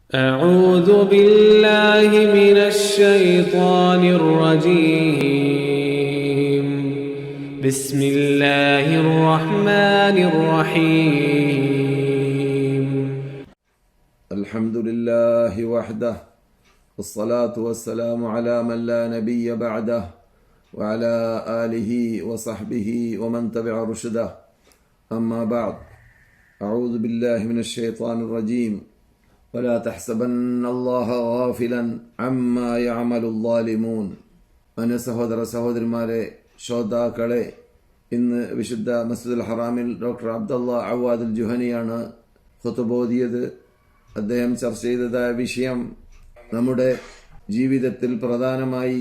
أعوذ بالله من الشيطان الرجيم. بسم الله الرحمن الرحيم. الحمد لله وحده والصلاة والسلام على من لا نبي بعده وعلى آله وصحبه ومن تبع رشده. أما بعد، أعوذ بالله من الشيطان الرجيم. ولا تحسبن الله غافلا عما يعمل الظالمون. സഹോദര സഹോദരിമാരെ, ശ്രോതാക്കളെ, ഇന്ന് വിശുദ്ധ മസ്ജിദുൽ ഹറാമിൽ ഡോക്ടർ അബ്ദുള്ള അവാദുൽ ജുഹനിയാണ് ഖുതുബ ഓതിയത്. അദ്ദേഹം ചർച്ച ചെയ്തതായ വിഷയം നമ്മുടെ ജീവിതത്തിൽ പ്രധാനമായി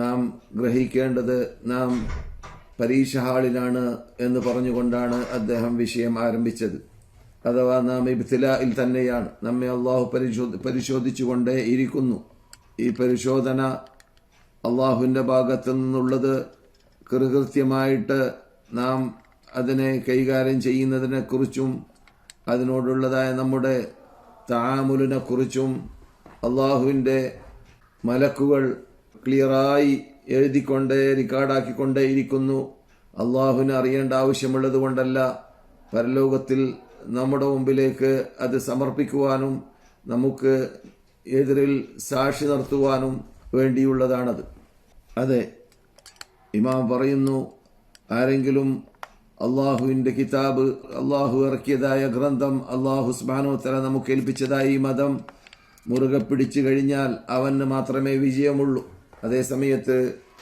നാം ഗ്രഹിക്കേണ്ടത് നാം പരീക്ഷ ഹാളിലാണ് എന്ന് പറഞ്ഞുകൊണ്ടാണ് അദ്ദേഹം വിഷയം ആരംഭിച്ചത്. അഥവാ നാം ഇബ്തിലായിൽ തന്നെയാണ്. നമ്മെ അള്ളാഹു പരിശോധിച്ചുകൊണ്ടേ ഇരിക്കുന്നു. ഈ പരിശോധന അള്ളാഹുവിൻ്റെ ഭാഗത്തു നിന്നുള്ളത് കൃത്യമായിട്ട് നാം അതിനെ കൈകാര്യം ചെയ്യുന്നതിനെക്കുറിച്ചും അതിനോടുള്ളതായ നമ്മുടെ തആമുലിനെ കുറിച്ചും അള്ളാഹുവിൻ്റെ മലക്കുകൾ ക്ലിയറായി എഴുതിക്കൊണ്ടേ റിക്കാർഡാക്കിക്കൊണ്ടേ ഇരിക്കുന്നു. അള്ളാഹുവിനെ അറിയേണ്ട ആവശ്യമുള്ളത് കൊണ്ടല്ല, പരലോകത്തിൽ നമ്മുടെ മുമ്പിലേക്ക് അത് സമർപ്പിക്കുവാനും നമുക്ക് എതിരിൽ സാക്ഷി നിർത്തുവാനും വേണ്ടിയുള്ളതാണത്. അതെ, ഇമാം പറയുന്നു, ആരെങ്കിലും അള്ളാഹുവിൻ്റെ കിതാബ്, അള്ളാഹു ഇറക്കിയതായ ഗ്രന്ഥം, അള്ളാഹു സുബ്ഹാനഹു വ തആല നമുക്ക് ഏൽപ്പിച്ചതായ ഈ മതം മുറുകെ പിടിച്ചു കഴിഞ്ഞാൽ അവന് മാത്രമേ വിജയമുള്ളൂ. അതേസമയത്ത്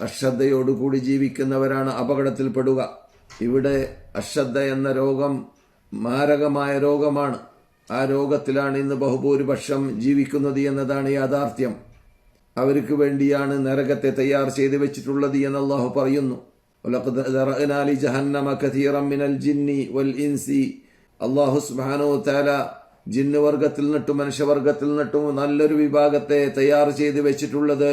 അശ്രദ്ധയോടുകൂടി ജീവിക്കുന്നവരാണ് അപകടത്തിൽപ്പെടുക. ഇവിടെ അശ്രദ്ധ എന്ന രോഗം മാരകമായ രോഗമാണ്. ആ രോഗത്തിലാണ് ഇന്ന് ബഹുഭൂരിപക്ഷം ജീവിക്കുന്നത് എന്നതാണ് യാഥാർത്ഥ്യം. അവർക്ക് വേണ്ടിയാണ് നരകത്തെ തയ്യാർ ചെയ്തു വെച്ചിട്ടുള്ളത് എന്ന് അള്ളാഹു പറയുന്നു. അള്ളാഹു സുബ്ഹാനഹു വ തആല ജിന്ന് വർഗത്തിൽ നിന്നിട്ടും മനുഷ്യവർഗത്തിൽ നിന്നിട്ടും നല്ലൊരു വിഭാഗത്തെ തയ്യാർ ചെയ്ത് വെച്ചിട്ടുള്ളത്,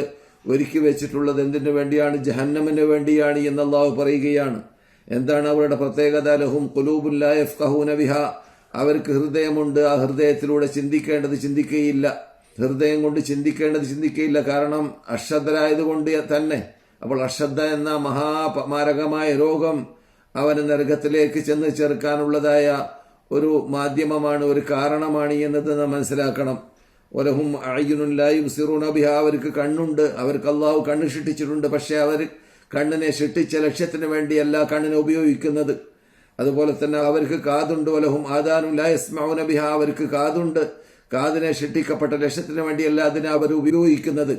ഒരുക്കി വെച്ചിട്ടുള്ളത് എന്തിനു വേണ്ടിയാണ്? ജഹന്നമിന് വേണ്ടിയാണ് എന്ന് അള്ളാഹു പറയുകയാണ്. എന്താണ് അവരുടെ പ്രത്യേകത? ലഹും ഖുലൂബുൻ ലാ യഫ്ഖഹൂന ബിഹാ. അവർക്ക് ഹൃദയമുണ്ട്, ആ ഹൃദയത്തിലൂടെ ചിന്തിക്കേണ്ടത് ചിന്തിക്കുകയില്ല. ഹൃദയം കൊണ്ട് ചിന്തിക്കേണ്ടത് ചിന്തിക്കുകയില്ല. കാരണം അശ്രദ്ധരായതുകൊണ്ട് തന്നെ. അപ്പോൾ അശ്രദ്ധ എന്ന മഹാമാരകമായ രോഗം അവന് നരകത്തിലേക്ക് ചെന്ന് ചേർക്കാനുള്ളതായ ഒരു മാധ്യമമാണ്, ഒരു കാരണമാണ് എന്നത് നാം മനസ്സിലാക്കണം. വലഹും അഅ്യുനുൻ ലാ യുബ്സിറൂന ബിഹാ. അവർക്ക് കണ്ണുണ്ട്, അവർക്ക് അള്ളാഹു കണ്ണ് സൃഷ്ടിച്ചിട്ടുണ്ട്. പക്ഷെ അവർ കണ്ണിനെ സൃഷ്ടിച്ച ലക്ഷ്യത്തിന് വേണ്ടിയല്ല കണ്ണിനെ ഉപയോഗിക്കുന്നത്. അതുപോലെ തന്നെ അവർക്ക് കാതുണ്ട്. വലഹും ആദാനുൻ ലാ യസ്മഊന ബിഹാ. അവർക്ക് കാതുണ്ട്, കാതിനെ സൃഷ്ടിക്കപ്പെട്ട ലക്ഷ്യത്തിന് വേണ്ടിയല്ല അതിനെ അവർ ഉപയോഗിക്കുന്നത്.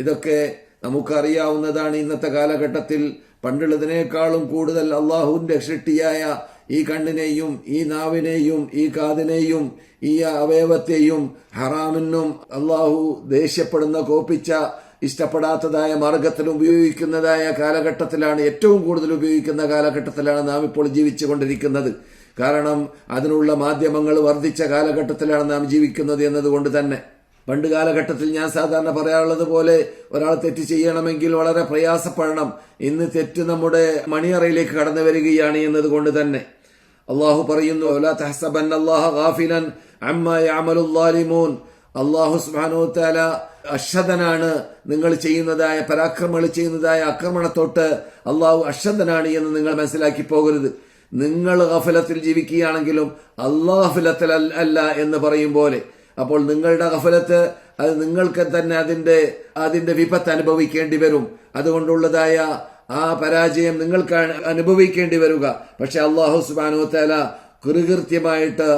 ഇതൊക്കെ നമുക്കറിയാവുന്നതാണ്. ഇന്നത്തെ കാലഘട്ടത്തിൽ പണ്ടുള്ളതിനേക്കാളും കൂടുതൽ അള്ളാഹുവിന്റെ സൃഷ്ടിയായ ഈ കണ്ണിനെയും ഈ നാവിനെയും ഈ കാതിനെയും ഈ അവയവത്തെയും ഹറാമിനും അള്ളാഹു ദേഷ്യപ്പെടുന്ന, കോപ്പിച്ച, ഇഷ്ടപ്പെടാത്തതായ മാർഗത്തിൽ ഉപയോഗിക്കുന്നതായ കാലഘട്ടത്തിലാണ്, ഏറ്റവും കൂടുതൽ ഉപയോഗിക്കുന്ന കാലഘട്ടത്തിലാണ് നാം ഇപ്പോൾ ജീവിച്ചു കൊണ്ടിരിക്കുന്നത്. കാരണം അതിനുള്ള മാധ്യമങ്ങൾ വർദ്ധിച്ച കാലഘട്ടത്തിലാണ് നാം ജീവിക്കുന്നത് എന്നതുകൊണ്ട് തന്നെ. പണ്ട് കാലഘട്ടത്തിൽ ഞാൻ സാധാരണ പറയാറുള്ളത് പോലെ ഒരാൾ തെറ്റ് ചെയ്യണമെങ്കിൽ വളരെ പ്രയാസപ്പെടണം. ഇന്ന് തെറ്റ് നമ്മുടെ മണിയറയിലേക്ക് കടന്നു വരികയാണ് എന്നതുകൊണ്ട് തന്നെ അള്ളാഹു പറയുന്നു, വലാ തഹ്സബന്നല്ലാഹ ഗാഫിലൻ അമ്മാ യഅമലുൽ ളാലിമൂൻ. അള്ളാഹു സുബ്ഹാനഹു വ തആല അശ്രദ്ധനാണ്. നിങ്ങൾ ചെയ്യുന്നതായ പരാക്രമങ്ങൾ ചെയ്യുന്നതായ ആക്രമണത്തോട്ട് അള്ളാഹു അശ്രദ്ധനാണ് എന്ന് നിങ്ങൾ മനസ്സിലാക്കി പോകരുത്. നിങ്ങൾ ഗഫലത്തിൽ ജീവിക്കുകയാണെങ്കിലും അള്ളാഹു ഗഫലത്തിൽ അല്ല എന്ന് പറയും പോലെ. അപ്പോൾ നിങ്ങളുടെ ഗഫലത്ത് അത് നിങ്ങൾക്ക് തന്നെ അതിന്റെ വിപത്ത് അനുഭവിക്കേണ്ടി വരും. അതുകൊണ്ടുള്ളതായ ആ പരാജയം നിങ്ങൾക്ക് അനുഭവിക്കേണ്ടി വരിക. പക്ഷെ അള്ളാഹു സുബ്ഹാനഹു വ തആല കൃത്യമായിട്ട്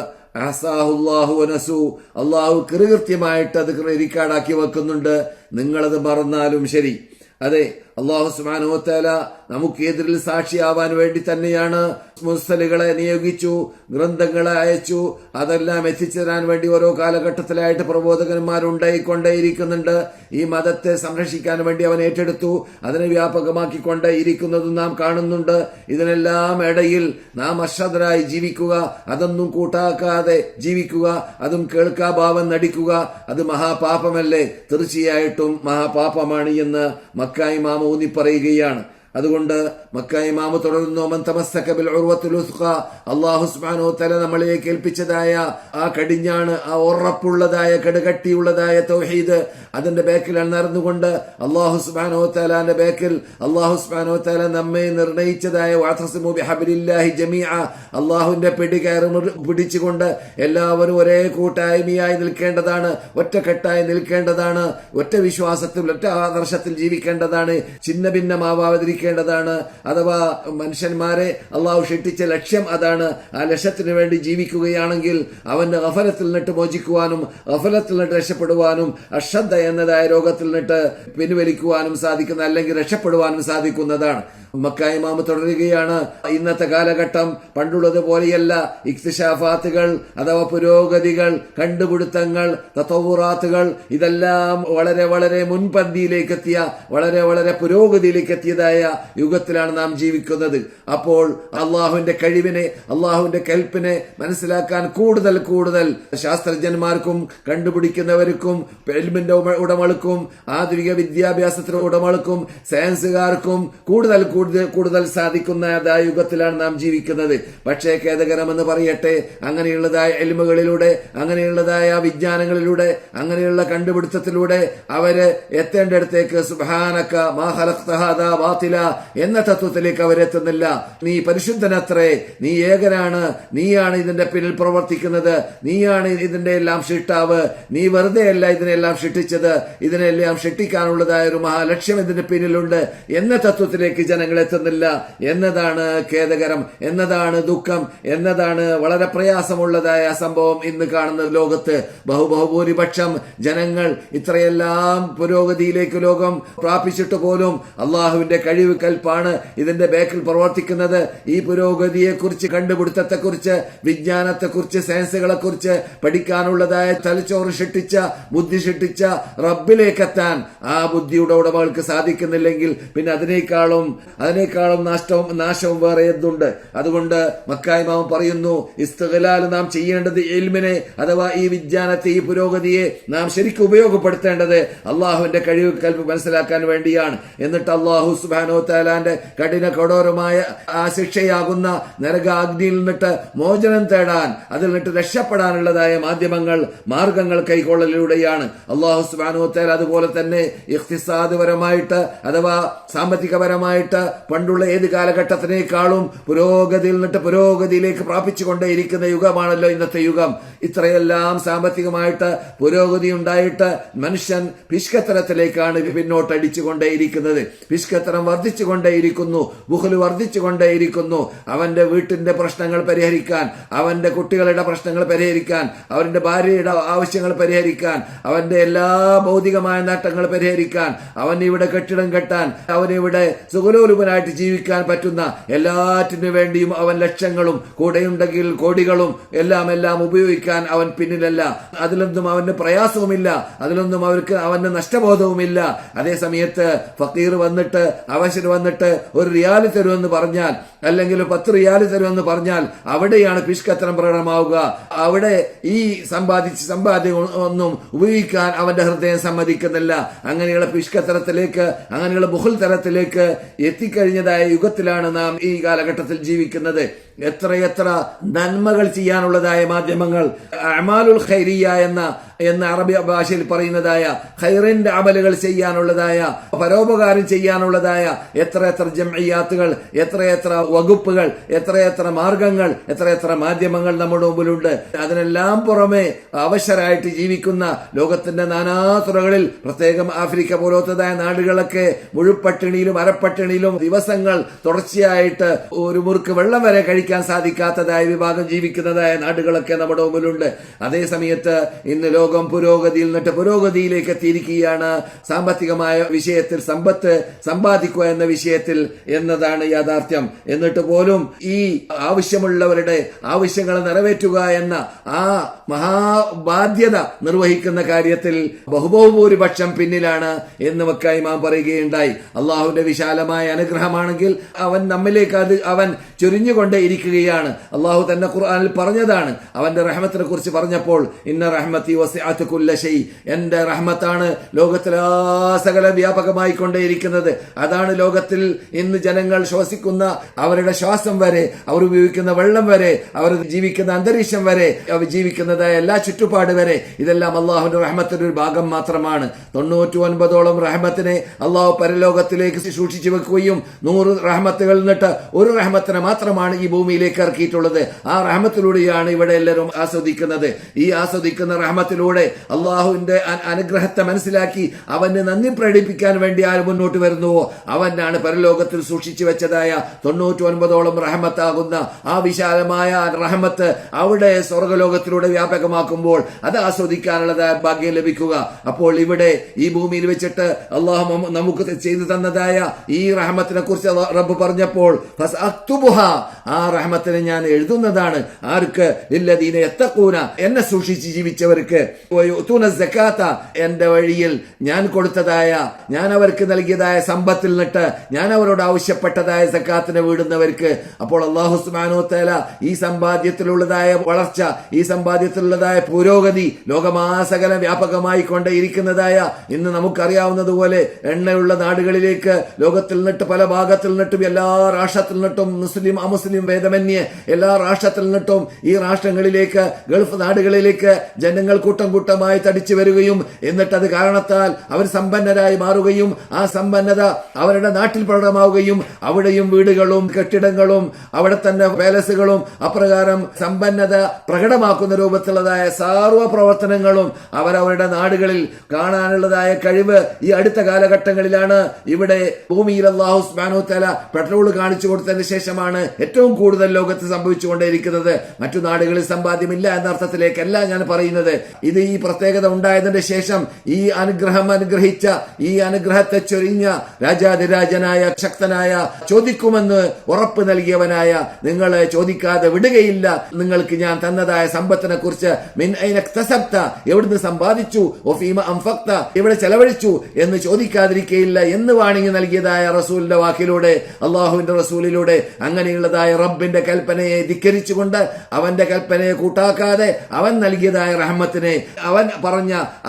അള്ളാഹു കൃത്യമായിട്ട് അത് റിക്കാർഡാക്കി വെക്കുന്നുണ്ട്. നിങ്ങളത് മറന്നാലും ശരി. അതെ, അള്ളാഹു സുബ്ഹാനഹു വ തആല നമുക്ക് എതിരിൽ സാക്ഷിയാവാൻ വേണ്ടി തന്നെയാണ് മുർസലുകളെ നിയോഗിച്ചു, ഗ്രന്ഥങ്ങളെ അയച്ചു. അതെല്ലാം എത്തിച്ചേരാൻ വേണ്ടി ഓരോ കാലഘട്ടത്തിലായിട്ട് പ്രബോധകന്മാരുണ്ടായിക്കൊണ്ടേയിരിക്കുന്നുണ്ട്. ഈ മതത്തെ സംരക്ഷിക്കാൻ വേണ്ടി അവൻ ഏറ്റെടുത്തു, അതിനെ വ്യാപകമാക്കിക്കൊണ്ടേ ഇരിക്കുന്നതും നാം കാണുന്നുണ്ട്. ഇതിനെല്ലാം ഇടയിൽ നാം അശ്രദ്ധരായി ജീവിക്കുക, അതൊന്നും കൂട്ടാക്കാതെ ജീവിക്കുക, അതും കേൾക്കാഭാവം നടിക്കുക, അത് മഹാപാപമല്ലേ? തീർച്ചയായിട്ടും മഹാപാപമാണ് എന്ന് മക്ക ഇമാം ഊന്നി പറയുകയാണ്. അതുകൊണ്ട് മക്ക ഇമാമ് തുടരുന്നു, മൻ തമസ്സക ബിൽ ഉർവത്തുൽ ഉസ്ഖ, അല്ലാഹു സുബ്ഹാനഹു വ തആല നമ്മളിലേക്ക് ഏൽപ്പിച്ചതായ ആ കടിഞ്ഞാണ്, ആ ഉറപ്പുള്ളതായ കടുകട്ടിയുള്ളതായ തൗഹീദ്, അതിന്റെ ബേക്കിലാണ് നടന്നുകൊണ്ട് അല്ലാഹു സുബ്ഹാനഹു വ തആലാന്റെ ബേക്കിൽ അല്ലാഹു സുബ്ഹാനഹു വ തആല നമ്മെ നിർണയിച്ചതായ വഅതസിമു ബിഹബ്ലില്ലാഹി ജമീഅ, അല്ലാഹുവിന്റെ പിടികയറി പിടിച്ചുകൊണ്ട് എല്ലാവരും ഒരേ കൂട്ടായ്മയായി നിൽക്കേണ്ടതാണ്, ഒറ്റക്കെട്ടായി നിൽക്കേണ്ടതാണ്, ഒറ്റ വിശ്വാസത്തിൽ ഒറ്റ ആദർശത്തിൽ ജീവിക്കേണ്ടതാണ്, ഛിന്ന ഭിന്നമാവാതിരിക്കേണ്ടതാണ്. അഥവാ മനുഷ്യന്മാരെ അള്ളാഹു സൃഷ്ടിച്ച ലക്ഷ്യം അതാണ്. ആ ലക്ഷ്യത്തിന് വേണ്ടി ജീവിക്കുകയാണെങ്കിൽ അവന്റെ ഗഫലത്തിൽ നിന്നിട്ട് മോചിക്കുവാനും ഗഫലത്തിൽ നിന്നിട്ട് രക്ഷപ്പെടുവാനും അശ്രദ്ധ എന്നതായ രോഗത്തിൽ നിന്നിട്ട് പിൻവലിക്കുവാനും സാധിക്കുന്ന, അല്ലെങ്കിൽ രക്ഷപ്പെടുവാനും സാധിക്കുന്നതാണ്. മക്ക ഇമാമ് തുടരുകയാണ്, ഇന്നത്തെ കാലഘട്ടം പണ്ടുള്ളത് പോലെയല്ല. ഇക്തിശാഫാത്തുകൾ അഥവാ പുരോഗതികൾ, കണ്ടുപിടുത്തങ്ങൾ, തതവ്വുറാത്തുകൾ ഇതെല്ലാം വളരെ വളരെ മുൻപന്തിയിലേക്ക് എത്തിയ, വളരെ വളരെ പുരോഗതിയിലേക്ക് എത്തിയതായ യുഗത്തിലാണ് നാം ജീവിക്കുന്നത്. അപ്പോൾ അള്ളാഹുവിന്റെ കഴിവിനെ, അള്ളാഹുവിന്റെ കൽപ്പിനെ മനസ്സിലാക്കാൻ കൂടുതൽ കൂടുതൽ ശാസ്ത്രജ്ഞന്മാർക്കും കണ്ടുപിടിക്കുന്നവർക്കും ഇൽമിന്റെ ഉടമകൾക്കും ആധുനിക വിദ്യാഭ്യാസത്തിന്റെ ഉടമകൾക്കും സയൻസുകാർക്കും കൂടുതൽ കൂടുതൽ സാധിക്കുന്നതായ യുഗത്തിലാണ് നാം ജീവിക്കുന്നത്. പക്ഷേ ഖേദകരമെന്ന് പറയട്ടെ, അങ്ങനെയുള്ളതായ ഇൽമുകളിലൂടെ, അങ്ങനെയുള്ളതായ വിജ്ഞാനങ്ങളിലൂടെ, അങ്ങനെയുള്ള കണ്ടുപിടുത്തത്തിലൂടെ അവര് എത്തേണ്ടടുത്തേക്ക് സുബ്ഹാനക മാ ഖലഖ്ത ഹാദാ ബാതില എന്ന തത്വത്തിലേക്ക് അവരെത്തുന്നില്ല. നീ പരിശുദ്ധനത്രേ, നീ ഏകനാണ്, നീയാണ് ഇതിന്റെ പിന്നിൽ പ്രവർത്തിക്കുന്നത്, നീയാണ് ഇതിന്റെ എല്ലാം സൃഷ്ടാവ്, നീ വെറുതെയല്ല ഇതിനെല്ലാം സൃഷ്ടിച്ചത്, ഇതിനെല്ലാം സൃഷ്ടിക്കാനുള്ളതായ ഒരു മഹാലക്ഷ്യം ഇതിന്റെ പിന്നിലുണ്ട് എന്ന തത്വത്തിലേക്ക് ജനങ്ങൾ എത്തുന്നില്ല എന്നതാണ് ഖേദകരം, എന്നതാണ് ദുഃഖം, എന്നതാണ് വളരെ പ്രയാസമുള്ളതായ സംഭവം ഇന്ന് കാണുന്ന ലോകത്ത്. ബഹുഭൂരിപക്ഷം ജനങ്ങൾ ഇത്രയെല്ലാം പുരോഗതിയിലേക്ക് ലോകം പ്രാപിച്ചിട്ട് പോലും അള്ളാഹുവിന്റെ കഴിവ് കൽപ്പാണ് ഇതിന്റെ ബേക്കിൽ പ്രവർത്തിക്കുന്നത്. ഈ പുരോഗതിയെക്കുറിച്ച്, കണ്ടുപിടുത്തത്തെക്കുറിച്ച്, വിജ്ഞാനത്തെക്കുറിച്ച്, സയൻസുകളെ കുറിച്ച് പഠിക്കാനുള്ളതായ തലച്ചോറ് സൃഷ്ടിച്ച, ബുദ്ധി സൃഷ്ടിച്ച റബ്ബിലേക്കെത്താൻ ആ ബുദ്ധിയുടെ ഉടമകൾക്ക് സാധിക്കുന്നില്ലെങ്കിൽ പിന്നെ അതിനേക്കാളും നാശവും വേറെ എന്തുണ്ട്? അതുകൊണ്ട് മക്ക ഇമാം പറയുന്നു, ഇസ്തിഗ്ലാൽ നാം ചെയ്യേണ്ടത് ഇൽമിനെ അഥവാ ഈ വിജ്ഞാനത്തെ, ഈ പുരോഗതിയെ നാം ശരിക്കും ഉപയോഗപ്പെടുത്തേണ്ടത് അള്ളാഹുവിന്റെ കഴിവ് കൽപ്പ് മനസ്സിലാക്കാൻ വേണ്ടിയാണ്. എന്നിട്ട് അള്ളാഹു സുബ്ഹാനഹു വ തആലാന്റെ കഠോരമായ ആ ശിക്ഷയാകുന്ന നരകാഗ്നിയിൽ നിന്നിട്ട് മോചനം തേടാൻ, അതിൽ നിന്നിട്ട് രക്ഷപ്പെടാനുള്ളതായ മാർഗങ്ങൾ കൈക്കൊള്ളലിലൂടെയാണ്. അള്ളാഹു സുബ്ഹാനഹു വ തആല അതുപോലെ തന്നെ ഇഖ്തിസാദപരമായിട്ട് അഥവാ സാമ്പത്തികപരമായിട്ട് പണ്ടുള്ള ഏത് കാലഘട്ടത്തിനേക്കാളും പുരോഗതിയിൽ നിന്നിട്ട് പുരോഗതിയിലേക്ക് പ്രാപിച്ചുകൊണ്ടേയിരിക്കുന്ന യുഗമാണല്ലോ ഇന്നത്തെ യുഗം. ഇത്രയെല്ലാം സാമ്പത്തികമായിട്ട് പുരോഗതി ഉണ്ടായിട്ട് മനുഷ്യൻ പിഷ്കത്തരത്തിലേക്കാണ് പിന്നോട്ടടിച്ചുകൊണ്ടേയിരിക്കുന്നത്. പിഷ്കത്തരം വർദ്ധിച്ചുകൊണ്ടേയിരിക്കുന്നു, ബുഖ്ല് വർദ്ധിച്ചുകൊണ്ടേയിരിക്കുന്നു. അവന്റെ വീട്ടിന്റെ പ്രശ്നങ്ങൾ പരിഹരിക്കാൻ, അവന്റെ കുട്ടികളുടെ പ്രശ്നങ്ങൾ പരിഹരിക്കാൻ, അവന്റെ ഭാര്യയുടെ ആവശ്യങ്ങൾ പരിഹരിക്കാൻ, അവന്റെ എല്ലാ ഭൗതികമായ നേട്ടങ്ങൾ പരിഹരിക്കാൻ, അവനിവിടെ കെട്ടിടം കെട്ടാൻ, അവനിവിടെ സുഖലോലുപനായിട്ട് ജീവിക്കാൻ പറ്റുന്ന എല്ലാറ്റിനു വേണ്ടിയും അവൻ ലക്ഷങ്ങളും കൂടെയുണ്ടെങ്കിൽ കോടികളും എല്ലാം ഉപയോഗിക്കാൻ അവൻ പിന്നിലല്ല. അതിലൊന്നും അവന് പ്രയാസവുമില്ല, അതിലൊന്നും അവന് നഷ്ടബോധവുമില്ല. അതേ സമയത്ത് ഫക്കീർ വന്നിട്ട്, അവശർ വന്നിട്ട് ഒരു റിയാൽ തരുമെന്ന് പറഞ്ഞാൽ, അല്ലെങ്കിൽ 10 റിയാൽ തരുമെന്ന് പറഞ്ഞാൽ അവിടെയാണ് പിഷ്കത്തരം പ്രകടമാവുക. അവിടെ ഈ സമ്പാദ്യം ഒന്നും ഉപയോഗിക്കാൻ അവന്റെ ഹൃദയം സമ്മതിക്കുന്നില്ല. അങ്ങനെയുള്ള പിഷ്കത്തരത്തിലേക്ക്, അങ്ങനെയുള്ള ബുഖൽ തരത്തിലേക്ക് എത്തിക്കഴിഞ്ഞതായ യുഗത്തിലാണ് നാം ഈ കാലഘട്ടത്തിൽ ജീവിക്കുന്നത്. എത്രയെത്ര നന്മകൾ ചെയ്യാനുള്ളതായ മാധ്യമങ്ങൾ, അമാലുൽ ഖൈരിയ എന്ന അറബി ഭാഷയിൽ പറയുന്നതായ ഖൈറിന്റെ അമലുകൾ ചെയ്യാനുള്ളതായ, പരോപകാരം ചെയ്യാനുള്ളതായ എത്രയെത്ര ജംഇയ്യാത്തുകൾ, എത്രയെത്ര വകുപ്പുകൾ, എത്രയെത്ര മാർഗങ്ങൾ, എത്രയെത്ര മാധ്യമങ്ങൾ നമ്മുടെ മുമ്പിലുണ്ട്. അതിനെല്ലാം പുറമെ അവശരായിട്ട് ജീവിക്കുന്ന ലോകത്തിന്റെ നാനാതുറകളിൽ, പ്രത്യേകം ആഫ്രിക്ക പോലത്തതായ നാടുകളൊക്കെ മുഴുപട്ടിണിയിലും അരപ്പട്ടിണിയിലും ദിവസങ്ങൾ തുടർച്ചയായിട്ട് ഒരു മുറുക്ക് വെള്ളം വരെ കഴിക്കാൻ സാധിക്കാത്തതായ വിഭാഗം ജീവിക്കുന്നതായ നാടുകളൊക്കെ നമ്മുടെ മുമ്പിലുണ്ട്. അതേ സമയത്ത് ഇന്ന് ലോകം പുരോഗതിയിൽ നിന്നിട്ട് പുരോഗതിയിലേക്ക് എത്തിയിരിക്കുകയാണ്. സാമ്പത്തികമായ വിഷയത്തിൽ, സമ്പത്ത് സമ്പാദിക്കുക എന്ന വിഷയത്തിൽ എന്നതാണ് യാഥാർത്ഥ്യം. എന്നിട്ട് പോലും ഈ ആവശ്യമുള്ളവരുടെ ആവശ്യങ്ങൾ നിറവേറ്റുക എന്ന ആ മഹാബാധ്യത നിർവഹിക്കുന്ന കാര്യത്തിൽ ബഹുഭൂരിപക്ഷം പിന്നിലാണ് എന്ന് മക്ക ഇമാം പറയുകയുണ്ടായി. അള്ളാഹുവിന്റെ വിശാലമായ അനുഗ്രഹമാണെങ്കിൽ അവൻ നമ്മിലേക്ക് അവൻ ചൊരിഞ്ഞുകൊണ്ടേ ഇരിക്കുകയാണ്. അള്ളാഹു തന്നെ ഖുർആനിൽ പറഞ്ഞതാണ്. അവന്റെ റഹ്മത്തിനെ കുറിച്ച് പറഞ്ഞപ്പോൾ ഇന്ന റഹ്മത്തി വസിഅത് കുല്ല ശൈ, എന്റെ റഹ്മത്താണ് ലോകത്തിലെ സകല വ്യാപകമായി കൊണ്ടേയിരിക്കുന്നത്. അതാണ് ലോകത്തിൽ ഇന്ന് ജനങ്ങൾ ശ്വസിക്കുന്ന അവരുടെ ശ്വാസം വരെ, അവർ ഉപയോഗിക്കുന്ന വെള്ളം വരെ, അവർ ജീവിക്കുന്ന അന്തരീക്ഷം വരെ, അവർ ജീവിക്കുന്നതായ എല്ലാ ചുറ്റുപാട് വരെ, ഇതെല്ലാം അള്ളാഹുവിന്റെ റഹ്മത്തിന്റെ ഒരു ഭാഗം മാത്രമാണ്. 99ഓളം റഹ്മത്തിനെ അള്ളാഹു പരലോകത്തിലേക്ക് സൂക്ഷിച്ചു വെക്കുകയും 100 റഹ്മത്തുകൾ നിന്നിട്ട് ഒരു റഹ്മത്തിനെ മാത്രമാണ് ഈ ഭൂമിയിലേക്ക് ഇറക്കിയിട്ടുള്ളത്. ആ റഹ്മത്തിലൂടെയാണ് ഇവിടെ എല്ലാവരും ആസ്വദിക്കുന്നത്. ഈ ആസ്വദിക്കുന്ന റഹ്മത്തിലൂടെ അള്ളാഹുവിന്റെ അനുഗ്രഹത്തെ മനസ്സിലാക്കി അവന് നന്ദി പ്രകടിപ്പിക്കാൻ വേണ്ടി ആര് മുന്നോട്ട് വരുന്നുവോ അവനാണ് പരലോകത്തിൽ സൂക്ഷിച്ചു വെച്ചതായ 99ഓളം റഹ്മത്താകുന്ന ആ വിശാലമായ റഹ്മത്ത് അവിടെ സ്വർഗലോകത്തിലൂടെ വ്യാപകമാക്കുമ്പോൾ അത് ആസ്വദിക്കാനുള്ളതായ ഭാഗ്യം ലഭിക്കുക. അപ്പോൾ ഇവിടെ ഈ ഭൂമിയിൽ വെച്ചിട്ട് അള്ളാഹു നമുക്ക് ചെയ്തു തന്നതായ ഈ റഹ്മത്തിനെ കുറിച്ച് റബ്ബ് പറഞ്ഞപ്പോൾ ആ റഹ്മത്തിനെ ഞാൻ എഴുതുന്നതാണ്. ആർക്ക്? ലില്ലദീന യത്തഖൂന, എന്നെ സൂക്ഷിച്ച് ജീവിച്ചവർക്ക്, വയുതൂന സകാത്ത, എന്റെ വഴിയിൽ ഞാൻ കൊടുത്തതായ, ഞാൻ അവർക്ക് നൽകിയതായ സമ്പത്തിൽ നിന്നിട്ട് ഞാൻ അവരോട് ആവശ്യപ്പെട്ടതായ സക്കാത്തിനെ വീടുന്നവർക്ക്. അപ്പോൾ അല്ലാഹു സുബ്ഹാനഹു വ തആല ഈ സമ്പാദ്യത്തിലുള്ളതായ വളർച്ച, ഈ സമ്പാദ്യത്തിലുള്ളതായ പുരോഗതി ലോകമാസകല വ്യാപകമായി കൊണ്ടേയിരിക്കുന്നതായ, ഇന്ന് നമുക്കറിയാവുന്നതുപോലെ എണ്ണയുള്ള നാടുകളിലേക്ക് ലോകത്തിൽ നിന്നിട്ട് പല ഭാഗത്തിൽ നിന്നിട്ടും എല്ലാ രാഷ്ട്രത്തിൽ നിന്നിട്ടും മുസ്ലിം അമുസ്ലിം ഭേദമന്യേ എല്ലാ രാഷ്ട്രത്തിൽ നിന്നിട്ടും ഈ രാഷ്ട്രങ്ങളിലേക്ക്, ഗൾഫ് നാടുകളിലേക്ക് ജനങ്ങൾ കൂട്ടം കൂട്ടമായി തടിച്ചു വരികയും എന്നിട്ട് അത് കാരണത്താൽ അവർ സമ്പന്നരായി മാറുകയും ആ സമ്പന്നത അവരുടെ നാട്ടിൽ പ്രകടമാവുകയും അവിടെയും വീടുകളും കെട്ടിടങ്ങളും അവിടെ തന്നെ പാലസുകളും അപ്രകാരം സമ്പന്നത പ്രകടമാക്കുന്ന രൂപത്തിലുള്ളതായ സർവ്വ പ്രവർത്തനങ്ങളും അവരവരുടെ നാടുകളിൽ കാണാനുള്ളതായ കഴിവ് ഈ അടുത്ത കാലഘട്ടങ്ങളിലാണ്. ഇവിടെ ഭൂമിയിൽ അല്ലാഹു സുബ്ഹാനഹു വ തആല പെട്രോൾ കാണിച്ചു കൊടുത്തതിന് ശേഷമാണ് ഏറ്റവും കൂടുതൽ ലോകത്ത് സംഭവിച്ചുകൊണ്ടേയിരിക്കുന്നത്. മറ്റു നാടുകളിൽ സമ്പാദ്യമില്ല എന്ന അർത്ഥത്തിലേക്കല്ല ഞാൻ പറയുന്നത്. ഇത് ഈ പ്രത്യേകത ഉണ്ടായതിന്റെ ശേഷം ഈ അനുഗ്രഹം അനുഗ്രഹിച്ച, ഈ അനുഗ്രഹത്തെ ചൊരിഞ്ഞ രാജാതിരാജനായ ശക്തനായ, ചോദിക്കുമെന്ന് ഉറപ്പ് നൽകിയവനായ, നിങ്ങളെ ചോദിക്കാതെ വിടുകയില്ല, നിങ്ങൾക്ക് ഞാൻ തന്നതായ സമ്പത്തിനെ കുറിച്ച് മിൻ ഐന ഇക്തസബ്ത, എവിടുന്ന് സമ്പാദിച്ചു, വഫീമ അൻഫഖ്ത, എവിടെ ചെലവഴിച്ചു എന്ന് ചോദിക്കാതിരിക്കയില്ല എന്ന് വാണിംഗ് നൽകിയതായ റസൂലിന്റെ വാക്കിലൂടെ, അള്ളാഹുവിന്റെ റസൂലിലൂടെ അങ്ങനെയുള്ളതായ റബ്ബിന്റെ കൽപ്പനയെ ധിക്കരിച്ചുകൊണ്ട് അവന്റെ കൽപ്പനയെ കൂട്ടാക്കാതെ അവൻ നൽകിയതായ റഹ്മത്തിനെ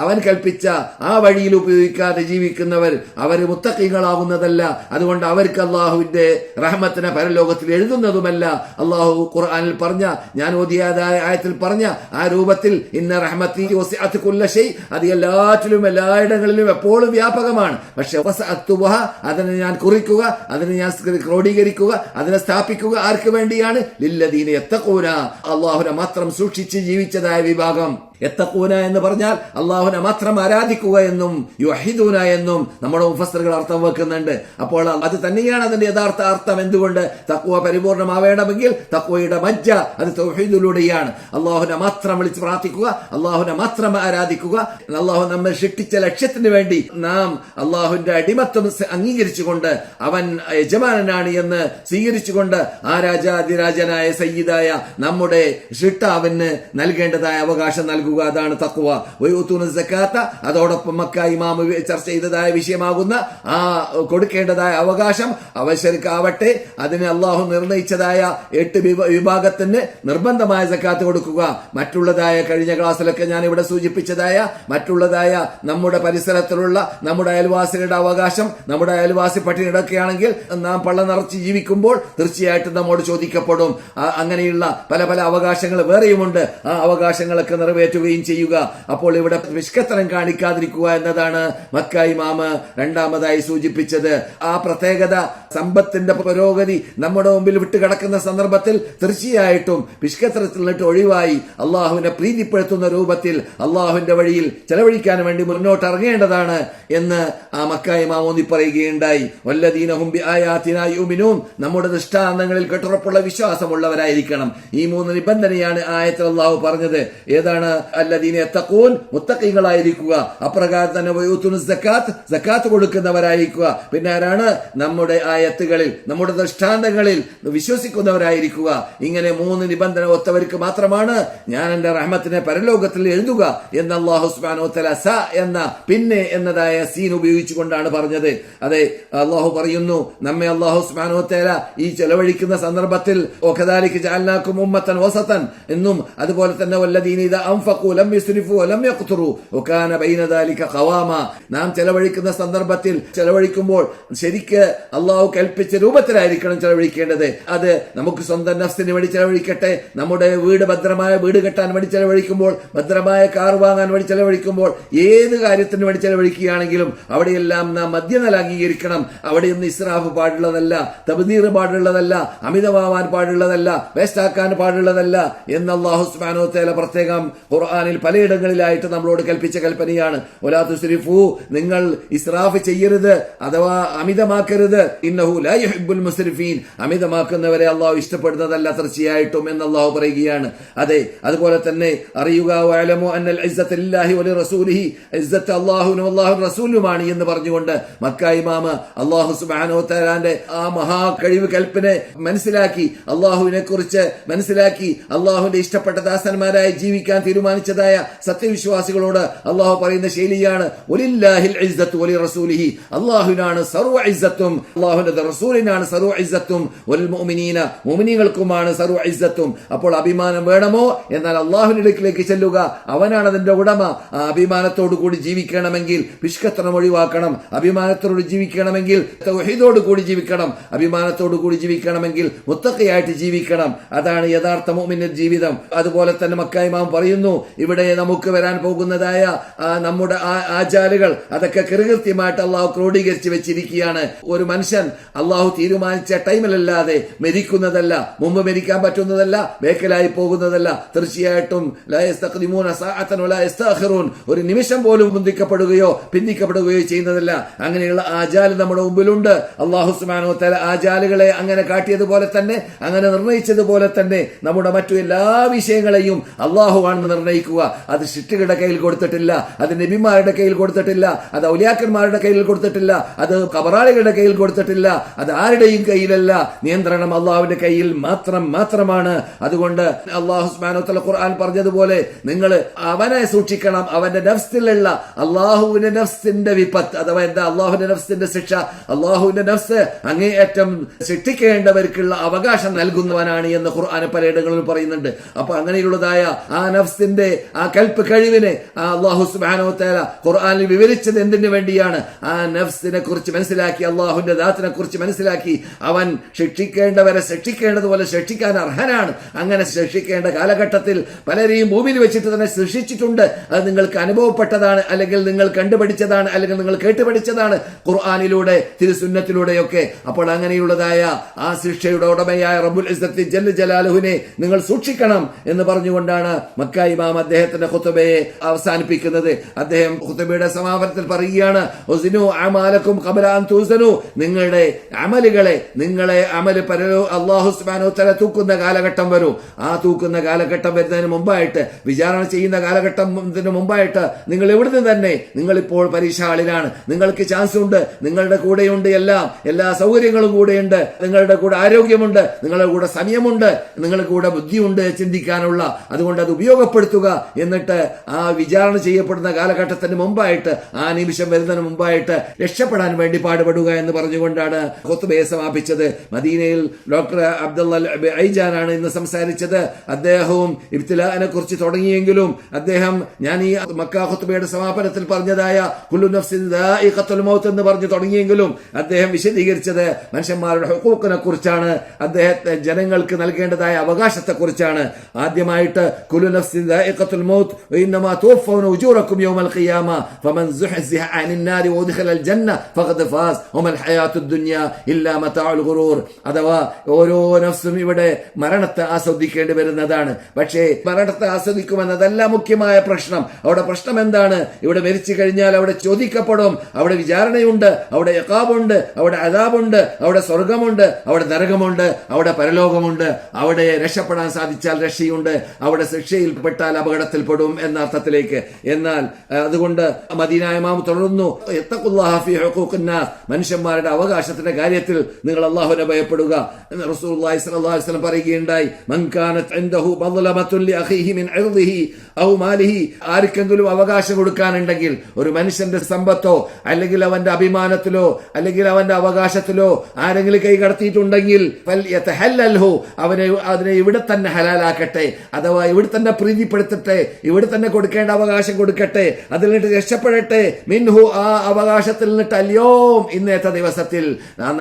അവൻ കൽപ്പിച്ച ആ വഴിയിൽ ഉപയോഗിക്കാതെ ജീവിക്കുന്നവർ അവർ മുത്തഖീകളാകുന്നതല്ല. അതുകൊണ്ട് അവർക്ക് അള്ളാഹുവിന്റെ റഹ്മത്തിനെ പരലോകത്തിൽ എഴുതുന്നതുമല്ല. അള്ളാഹു ഖുർആനിൽ പറഞ്ഞ, ഞാൻ ഓതിയതായ ആയത്തിൽ പറഞ്ഞ ആ രൂപത്തിൽ ഇന്ന റഹ്മത്തി വസിഅത് കുല്ല ശൈ, അത് എല്ലാറ്റിലും എല്ലായിടങ്ങളിലും എപ്പോഴും വ്യാപകമാണ്. പക്ഷെ അതിനെ ഞാൻ കുറിക്കുക, അതിനെ ഞാൻ ക്രോഡീകരിക്കുക, അതിനെ സ്ഥാപിക്കുക ആർക്ക് വേണ്ടിയാണ്? ലില്ലദീന യത്തഖൂന, അള്ളാഹുവിനെ മാത്രം സൂക്ഷിച്ച് ജീവിച്ചതായ വിഭാഗം. യത്തഖൂന എന്ന് പറഞ്ഞാൽ അള്ളാഹുവിനെ മാത്രം ആരാധിക്കുക എന്നും യുഹിദൂന എന്നും നമ്മുടെ മുഫസ്സിറുകൾ അർത്ഥം വെക്കുന്നുണ്ട്. അപ്പോൾ അത് തന്നെയാണ് അതിന്റെ യഥാർത്ഥ അർത്ഥം. എന്തുകൊണ്ട്? തഖ്വ പരിപൂർണമാവേണമെങ്കിൽ തഖ്വയുടെ മജ്ജ അത് തൗഹീദിലൂടെയാണ്. അള്ളാഹുവിനെ മാത്രം വിളിച്ച് പ്രാർത്ഥിക്കുക, അള്ളാഹുവിനെ മാത്രം ആരാധിക്കുക. അള്ളാഹു നമ്മെ സൃഷ്ടിച്ച ലക്ഷ്യത്തിന് വേണ്ടി നാം അള്ളാഹുവിന്റെ അടിമത്വം അംഗീകരിച്ചുകൊണ്ട് അവൻ യജമാനനാണ് എന്ന് സ്വീകരിച്ചുകൊണ്ട് ആ രാജാതിരാജനായ സയ്യിദായ നമ്മുടെ സൃഷ്ടാവിന് നൽകേണ്ടതായ അവകാശം നൽകുക. അതാണ് തഖ്വ. വയുതൂന സകാത്ത, അതോടൊപ്പം മക്ക ഇമാം ചർച്ച ചെയ്തതായ വിഷയമാകുന്ന ആ കൊടുക്കേണ്ടതായ അവകാശം അവശർക്കാവട്ടെ, അതിന് അള്ളാഹു നിർണയിച്ചതായ 8 വിഭാഗത്തിന് നിർബന്ധമായ സക്കാത്ത് കൊടുക്കുക. മറ്റുള്ളതായ കഴിഞ്ഞ ക്ലാസ്സിലൊക്കെ ഞാൻ ഇവിടെ സൂചിപ്പിച്ചതായ മറ്റുള്ളതായ നമ്മുടെ പരിസരത്തിലുള്ള നമ്മുടെ അയൽവാസികളുടെ അവകാശം, നമ്മുടെ അയൽവാസി പട്ടിണിടക്കുകയാണെങ്കിൽ നാം പള്ള നിറച്ച് ജീവിക്കുമ്പോൾ തീർച്ചയായിട്ടും നമ്മോട് ചോദിക്കപ്പെടും. അങ്ങനെയുള്ള പല പല അവകാശങ്ങൾ വേറെയുമുണ്ട്. ആ അവകാശങ്ങളൊക്കെ നിറവേറ്റുകയും ചെയ്യുക. അപ്പോൾ ഇവിടെ വിഷ്കത്തരം കാണിക്കാതിരിക്കുക എന്നതാണ് മക്ക ഇമാം രണ്ടാമതായി സൂചിപ്പിച്ചത്. ആ പ്രത്യേകത, സമ്പത്തിന്റെ പുരോഗതി നമ്മുടെ മുമ്പിൽ വിട്ടുകിടക്കുന്ന സന്ദർഭത്തിൽ തീർച്ചയായിട്ടും വിഷ്കത്തരത്തിൽ നിന്നിട്ട് ഒഴിവായി അള്ളാഹുവിനെ പ്രീതിപ്പെടുത്തുന്ന രൂപത്തിൽ അള്ളാഹുവിന്റെ വഴിയിൽ ചെലവഴിക്കാൻ വേണ്ടി മുന്നോട്ട് ഇറങ്ങേണ്ടതാണ് എന്ന് ആ മക്ക ഇമാം ഓതി പറയുകയുണ്ടായി. വല്ലദീന ഹും ബിആയാതിനാ യുമിനൂൻ, നമ്മുടെ ദൃഷ്ടാന്തങ്ങളിൽ കെട്ടുറപ്പുള്ള വിശ്വാസമുള്ളവരായിരിക്കണം. ഈ 3 നിബന്ധനയാണ് ആയത്തിൽ അള്ളാഹു പറഞ്ഞത്. ഏതാണ്? അല്ലദീന യത്തഖൂൻ, മുത്തഖീങ്ങളായിരിക്കുക. അപ്രകാരം തന്നെ വയൂത്തുന സക്കാത്ത്, സക്കാത്ത് കൊടുക്കുന്നവരായിരിക്കുക. പിന്നെ ആരാണ്? നമ്മുടെ ആയത്തുകളിൽ, നമ്മുടെ ദൃഷ്ടാന്തങ്ങളിൽ വിശ്വസിക്കുന്നവരായിരിക്കുക. ഇങ്ങനെ 3 നിബന്ധന ഒത്തവർക്ക് മാത്രമാണ് ഞാൻ എന്റെ റഹ്മത്തിനെ പരലോകത്തിൽ എഴുതുക എന്ന് അല്ലാഹു സുബ്ഹാനഹു വ തആല സ എന്ന പിന്നെ എന്നതായ സീൻ ഉപയോഗിച്ചുകൊണ്ടാണ് പറഞ്ഞത്. അതെ, അല്ലാഹു പറയുന്നു, നമ്മെ അല്ലാഹു സുബ്ഹാനഹു വ തആല ഈ ചെലവഴിക്കുന്ന സന്ദർഭത്തിൽ വകദാലിക ജഅൽനാകും ഉമ്മത്തൻ വസതൻ എന്നും, അതുപോലെ തന്നെ വല്ലദീന ഇദാ അൻഫഖൂ ലം യുസ്രിഫൂ വലം യഖ്തുറൂ വകാന ബൈന ദാലിക ഖവാമ. നാം ചെലവഴിക്കുന്ന സന്ദർഭത്തിൽ ചെലവഴിക്കുമ്പോൾ ശരിക്ക് അല്ലാഹു കൽപ്പിച്ച രൂപത്തിലായിരിക്കണം ചെലവഴിക്കേണ്ടത്. അത് നമുക്ക് സ്വന്തം നഫ്സിന് വേണ്ടി ചെലവഴിക്കട്ടെ, നമ്മുടെ വീട് ഭദ്രമായ വീട് കെട്ടാൻ വേണ്ടി ചെലവഴിക്കുമ്പോൾ, ഭദ്രമായ കാർ വാങ്ങാൻ വേണ്ടി ചെലവഴിക്കുമ്പോൾ, ഏത് കാര്യത്തിന് വേണ്ടി ചെലവഴിക്കുകയാണെങ്കിലും അവിടെയെല്ലാം നാം മധ്യനില അംഗീകരിക്കണം. അവിടെയൊന്നും ഇസ്രാഫ് പാടുള്ളതല്ല, തബ്ദീർ പാടുള്ളതല്ല, അമിതമാവാൻ പാടുള്ളതല്ല, വേസ്റ്റാക്കാൻ പാടുള്ളതല്ല എന്ന് അല്ലാഹു സുബ്ഹാനഹു വ തആല പ്രത്യേകം ഖുർആനിൽ പലയിടങ്ങളിലായിട്ട് നമ്മളോട് കൽപ്പിച്ച കൽപ്പനയാണ്. വലാ തുസ്രിഫു, നിങ്ങൾ ഇസ്രാഫ് ചെയ്യരുത് അഥവാ അമിതമാക്കരുത്. ഇന്നഹു ലാ യുഹിബ്ബുൽ മുസ്രിഫീൻ, അമിതമാക്കുന്നവരെ അല്ലാഹു ഇഷ്ടപ്പെടുന്നതല്ല തീർച്ചയായിട്ടും എന്ന് അല്ലാഹു പറയുകയാണ്. അതെ, അതുപോലെ തന്നെ അറിയുക, വഅലമു അന്നൽ ഇസ്സത ലില്ലാഹി വലി റസൂലിഹി, ഇസ്സത്ത് അല്ലാഹുവിനും അല്ലാഹു റസൂലുമാണ് എന്ന് പറഞ്ഞുകൊണ്ട് മക്ക ഇമാം അല്ലാഹു സുബ്ഹാനഹു വ തആലാന്റെ ആ മഹാ കഴിവ് കൽപ്പനെ മനസ്സിലാക്കി, അല്ലാഹുവിനെ കുറിച്ച് മനസ്സിലാക്കി, അല്ലാഹുവിന്റെ ഇഷ്ടപ്പെട്ട ദാസന്മാരായി ജീവിക്കാൻ തീരുമാനിച്ചതായ സത്യവിശ്വാസികളോട് അല്ലാഹു പറയുന്ന ശൈലിയാണ് വലില്ലാഹിൽ ഇസ്സത്തു വലി റസൂലിഹി, അല്ലാഹുവിനാണ് സർവ്വ ഇസ്സത്തും, അല്ലാഹുവിന്റെ റസൂലിനാണ് സർവ്വ ഇസ്സത്തും, വൽ മുഅ്മിനീന, മുഅ്മിനീങ്ങൾക്കുമാണ് സർവ്വ ഇസ്സത്തും. അപ്പോൾ അഭിമാനം വേണമോ? എന്നാൽ അല്ലാഹുവിന്റെ അടുക്കിലേക്ക് ചെല്ലുക, അവനാണ് അതിന്റെ ഉടമ. ആ അഭിമാനത്തോടു കൂടി ജീവിക്കണമെങ്കിൽ പിശുക്കത്തനം ഒഴിവാക്കണം. അഭിമാനത്തോട് ജീവിക്കണമെങ്കിൽ തൗഹീദോട് കൂടി ജീവിക്കണം. അഭിമാനത്തോടു കൂടി ജീവിക്കണമെങ്കിൽ മുത്തഖിയായിട്ട് ജീവിക്കണം. അതാണ് യഥാർത്ഥ മുഅ്മിന്റെ ജീവിതം. അതുപോലെ തന്നെ മക്ക ഇമാം പറയുന്നു, ഇവിടെ നമുക്ക് വരാൻ പോകുന്നതായ നമ്മുടെ ആചാലുകൾ അതൊക്കെ കൃത്യമായിട്ട് അള്ളാഹു ക്രോഡീകരിച്ച് വെച്ചിരിക്കുകയാണ്. ഒരു മനുഷ്യൻ അള്ളാഹു തീരുമാനിച്ച ടൈമിലല്ലാതെ മരിക്കുന്നതല്ല, മുമ്പ് മരിക്കാൻ പറ്റുന്നതല്ല, ബേക്കലായി പോകുന്നതല്ല. തീർച്ചയായിട്ടും ലാ യസ്തഖ്ദിമൂന സഅതൻ വലാ യസ്തഅഖിറൂൻ, ഒരു നിമിഷം പോലും മുന്തിക്കപ്പെടുകയോ പിന്തിക്കപ്പെടുകയോ ചെയ്യുന്നതല്ല. അങ്ങനെയുള്ള ആജാൽ നമ്മുടെ മുമ്പിലുണ്ട്. അല്ലാഹു സുബ്ഹാനഹു വ തആല ആജാലുകളെ അങ്ങനെ കാട്ടിയതുപോലെ തന്നെ, അങ്ങനെ നിർണയിച്ചതുപോലെ തന്നെ നമ്മുടെ മറ്റു എല്ലാ വിഷയങ്ങളെയും അള്ളാഹുവാണ് നിർണയിക്കുക. അത് ശിട്ടുകളുടെ കയ്യിൽ കൊടുത്തിട്ടില്ല, അത് നബിമാരുടെ കയ്യിൽ കൊടുത്തിട്ടില്ല, അത് ഔലിയാക്കന്മാരുടെ കയ്യിൽ കൊടുത്തിട്ടില്ല, അത് ഖബറാളികളുടെ കയ്യിൽ കൊടുത്തിട്ടില്ല, അത് ആരുടെയും കയ്യിലല്ല. നിയന്ത്രണം അള്ളാഹുവിന്റെ കയ്യിൽ മാത്രമാണ്. അതുകൊണ്ട് അല്ലാഹു സുബ്ഹാനഹു വ തആല ഖുർആൻ പറഞ്ഞതുപോലെ നിങ്ങൾ അവനെ സൂക്ഷിക്കണം. അവന്റെ നഫ്സിലുള്ള അള്ളാഹുവിന്റെ നഫ്സിന്റെ വിപത്ത് അഥവാ എന്താ അള്ളാഹുവിന്റെ നഫ്സിന്റെ ശിക്ഷ, അള്ളാഹുവിന്റെ നഫ്സ് അങ്ങേയറ്റം ശിക്ഷിക്കേണ്ടവർക്കുള്ള അവകാശം നൽകുന്നവനാണ് എന്ന് ഖുർആൻ പലയിടങ്ങളിൽ പറയുന്നുണ്ട്. അപ്പൊ അങ്ങനെയുള്ളതായ ആ നഫ്സിന്റെ ആ കൽപ്പ് കഴിവിനെ അല്ലാഹു സുബ്ഹാനഹു വ തആല ഖുർആനിൽ വിവരിച്ചത് എന്തിനു വേണ്ടിയാണ്? ആ നഫ്സിനെ കുറിച്ച് മനസ്സിലാക്കി, അള്ളാഹുവിന്റെ ദാത്തിനെ കുറിച്ച് മനസ്സിലാക്കി, അവൻ ശിക്ഷിക്കേണ്ടവരെ ശിക്ഷിക്കേണ്ടതുപോലെ ശിക്ഷിക്കാൻ അർഹനാണ്. അങ്ങനെ ശിക്ഷിക്കേണ്ട കാലഘട്ടത്തിൽ പലരെയും ഭൂമിയിൽ വെച്ചിട്ട് തന്നെ ശിക്ഷിച്ചിട്ടുണ്ട്. അത് നിങ്ങൾക്ക് അനുഭവപ്പെട്ടതാണ്, അല്ലെങ്കിൽ നിങ്ങൾ കണ്ടുപഠിച്ചതാണ്, അല്ലെങ്കിൽ നിങ്ങൾ കേട്ടുപഠിച്ചതാണ് ഖുർആനിലൂടെ തിരുസുന്നത്തിലൂടെയൊക്കെ. അപ്പോൾ അങ്ങനെയുള്ളതായ ആ ശിക്ഷയുടെ ഉടമയായ റബ്ബുൽ ഇസ്സത്തി ജല്ല ജലാലുഹുവിനെ നിങ്ങൾ സൂക്ഷിക്കണം എന്ന് പറഞ്ഞുകൊണ്ടാണ് മക്ക ഇമാം അദ്ദേഹത്തിന്റെ ഖുതുബയെ അവസാനിപ്പിക്കുന്നത്. അദ്ദേഹം ഖുതുബയുടെ സമാപനത്തിൽ പറയുകയാണ്, ഉസ്നു അമാലക്കും ഖബല അൻ തുസ്നു, നിങ്ങളുടെ അമലുകളെ അമല് അല്ലാഹു സുബ്ഹാനഹു വ തആല തൂക്കുന്ന കാലഘട്ടം വരും. ആ തൂക്കുന്ന കാലഘട്ടം വരുന്നതിന് മുമ്പായിട്ട്, വിചാരണ ചെയ്യുന്ന കാലഘട്ടത്തിന് മുമ്പായിട്ട് നിങ്ങൾ എവിടുന്ന് തന്നെ നിങ്ങളിപ്പോൾ പരീക്ഷ ഹാളിലാണ്, നിങ്ങൾക്ക് ചാൻസ് ഉണ്ട്, നിങ്ങളുടെ കൂടെയുണ്ട്, എല്ലാ സൗകര്യങ്ങളും കൂടെയുണ്ട്, നിങ്ങളുടെ കൂടെ ആരോഗ്യമുണ്ട്, നിങ്ങളുടെ കൂടെ സമയമുണ്ട്, നിങ്ങളുടെ കൂടെ ബുദ്ധിയുണ്ട് ചിന്തിക്കാനുള്ള. അതുകൊണ്ട് അത് ഉപയോഗപ്പെടുത്തുക. എന്നിട്ട് ആ വിചാരണ ചെയ്യപ്പെടുന്ന കാലഘട്ടത്തിന് മുമ്പായിട്ട്, ആ നിമിഷം വരുന്നതിന് മുമ്പായിട്ട് രക്ഷപ്പെടാൻ വേണ്ടി പാടുപെടുക എന്ന് പറഞ്ഞുകൊണ്ടാണ് ഖുതുബയെ സമാപിച്ചത്. മദീനയിൽ ഡോക്ടർ അബ്ദുള്ള ഐജാനാണ് ഇന്ന് സംസാരിച്ചത്. അദ്ദേഹവും ഇബ്തിലാനെ കുറിച്ച് തുടങ്ങിയെങ്കിലും അദ്ദേഹം ഞാൻ ഈ മക്ക ഖുതുബയുടെ സമാപനത്തിൽ പറഞ്ഞതായ കുല്ലു നഫ്സിൻ ദാഇഖത്തുൽ മൗത്ത് എന്ന് പറഞ്ഞു തുടങ്ങിയെങ്കിലും അദ്ദേഹം വിശദീകരിച്ചത് മനുഷ്യന്മാരുടെ ഹുഖൂഖിനെ കുറിച്ചാണ്, അദ്ദേഹത്തെ ജനങ്ങൾക്ക് നൽകേണ്ടതായ അവകാശത്തെ കുറിച്ചാണ്. ആദ്യമായിട്ട് കുല്ലു നഫ്സിൻ ദാഇഖത്തുൽ മൗത്ത് വഇന്നമാ തുവഫൗന ഉജൂറക്കും യൗമൽ ഖിയാമ ഫമൻ സുഹ്സിഹ അനിൻ നാരി വദഖലൽ ജന്ന ഫഖദ് ഫാസ് വമൽ ഹയാത്തുദ് ദുനിയ ഇല്ലാ മതാഉൽ ഗുറൂർ. അഥവാ ഓരോ നഫ്സും ഇവിടെ മരണത്തെ ആസ്വദിക്കേണ്ടി വരുന്നതാണ്. പക്ഷേ മരണത്തെ ആസ്വദിക്കുമെന്നതല്ല മുഖ്യമായ പ്രശ്നം. അവിടെ പ്രശ്നം എന്താണ്? ഇവിടെ മരിച്ചു കഴിഞ്ഞാൽ അവിടെ ചോദിക്കപ്പെടും, അവിടെ വിചാരണയുണ്ട്, അവിടെ ഇഖാബുണ്ട്, അവിടെ അദാബുണ്ട്, അവിടെ സ്വർഗമുണ്ട്, അവിടെ നരകമുണ്ട്, അവിടെ പരലോകമുണ്ട്. അവിടെ രക്ഷപ്പെടാൻ സാധിച്ചാൽ രക്ഷയുണ്ട്, അവിടെ ശിക്ഷയിൽപ്പെട്ടാൽ വിട്ടാൽ അപകടത്തിൽപ്പെടും എന്ന അർത്ഥത്തിലേക്ക്. എന്നാൽ അതുകൊണ്ട് മദീന ഇമാം തുടർന്നു, ഇത്തഖുല്ലാഹ ഫീ ഹുഖൂഖിന്നാസ്, മനുഷ്യന്മാരുടെ അവകാശത്തിന്റെ കാര്യത്തിൽ നിങ്ങൾ അല്ലാഹുവിനെ ഭയപ്പെടുക. റസൂലുള്ളാഹി സ്വല്ലല്ലാഹു അലൈഹി വസല്ലം പറയുകയുണ്ടായി, മൻ കാനത് ഇൻദഹു മദ്ലമത്തുൻ ലി അഖീഹി മിൻ ഇർദിഹി ഔ മാലിഹി, ആർക്കെങ്കിലും അവകാശം കൊടുക്കാനുണ്ടെങ്കിൽ, ഒരു മനുഷ്യന്റെ സമ്പത്തോ അല്ലെങ്കിൽ അവന്റെ അഭിമാനത്തിലോ അല്ലെങ്കിൽ അവന്റെ അവകാശത്തിലോ ആരെങ്കിലും കൈ കടത്തിയിട്ടുണ്ടെങ്കിൽ ഫൽയതഹല്ലൽഹു, അതിനെ ഇവിടെ തന്നെ ഹലാലാക്കട്ടെ, അഥവാ ഇവിടെ തന്നെ പ്രീതിപ്പെടുത്തട്ടെ, ഇവിടെ തന്നെ കൊടുക്കേണ്ട അവകാശം കൊടുക്കട്ടെ, അതിൽ നിന്നിട്ട് രക്ഷപ്പെടട്ടെ. മിൻഹു, ആ അവകാശത്തിൽ നിന്നിട്ട് അല്യോം, ഇന്നത്തെ ദിവസത്തിൽ.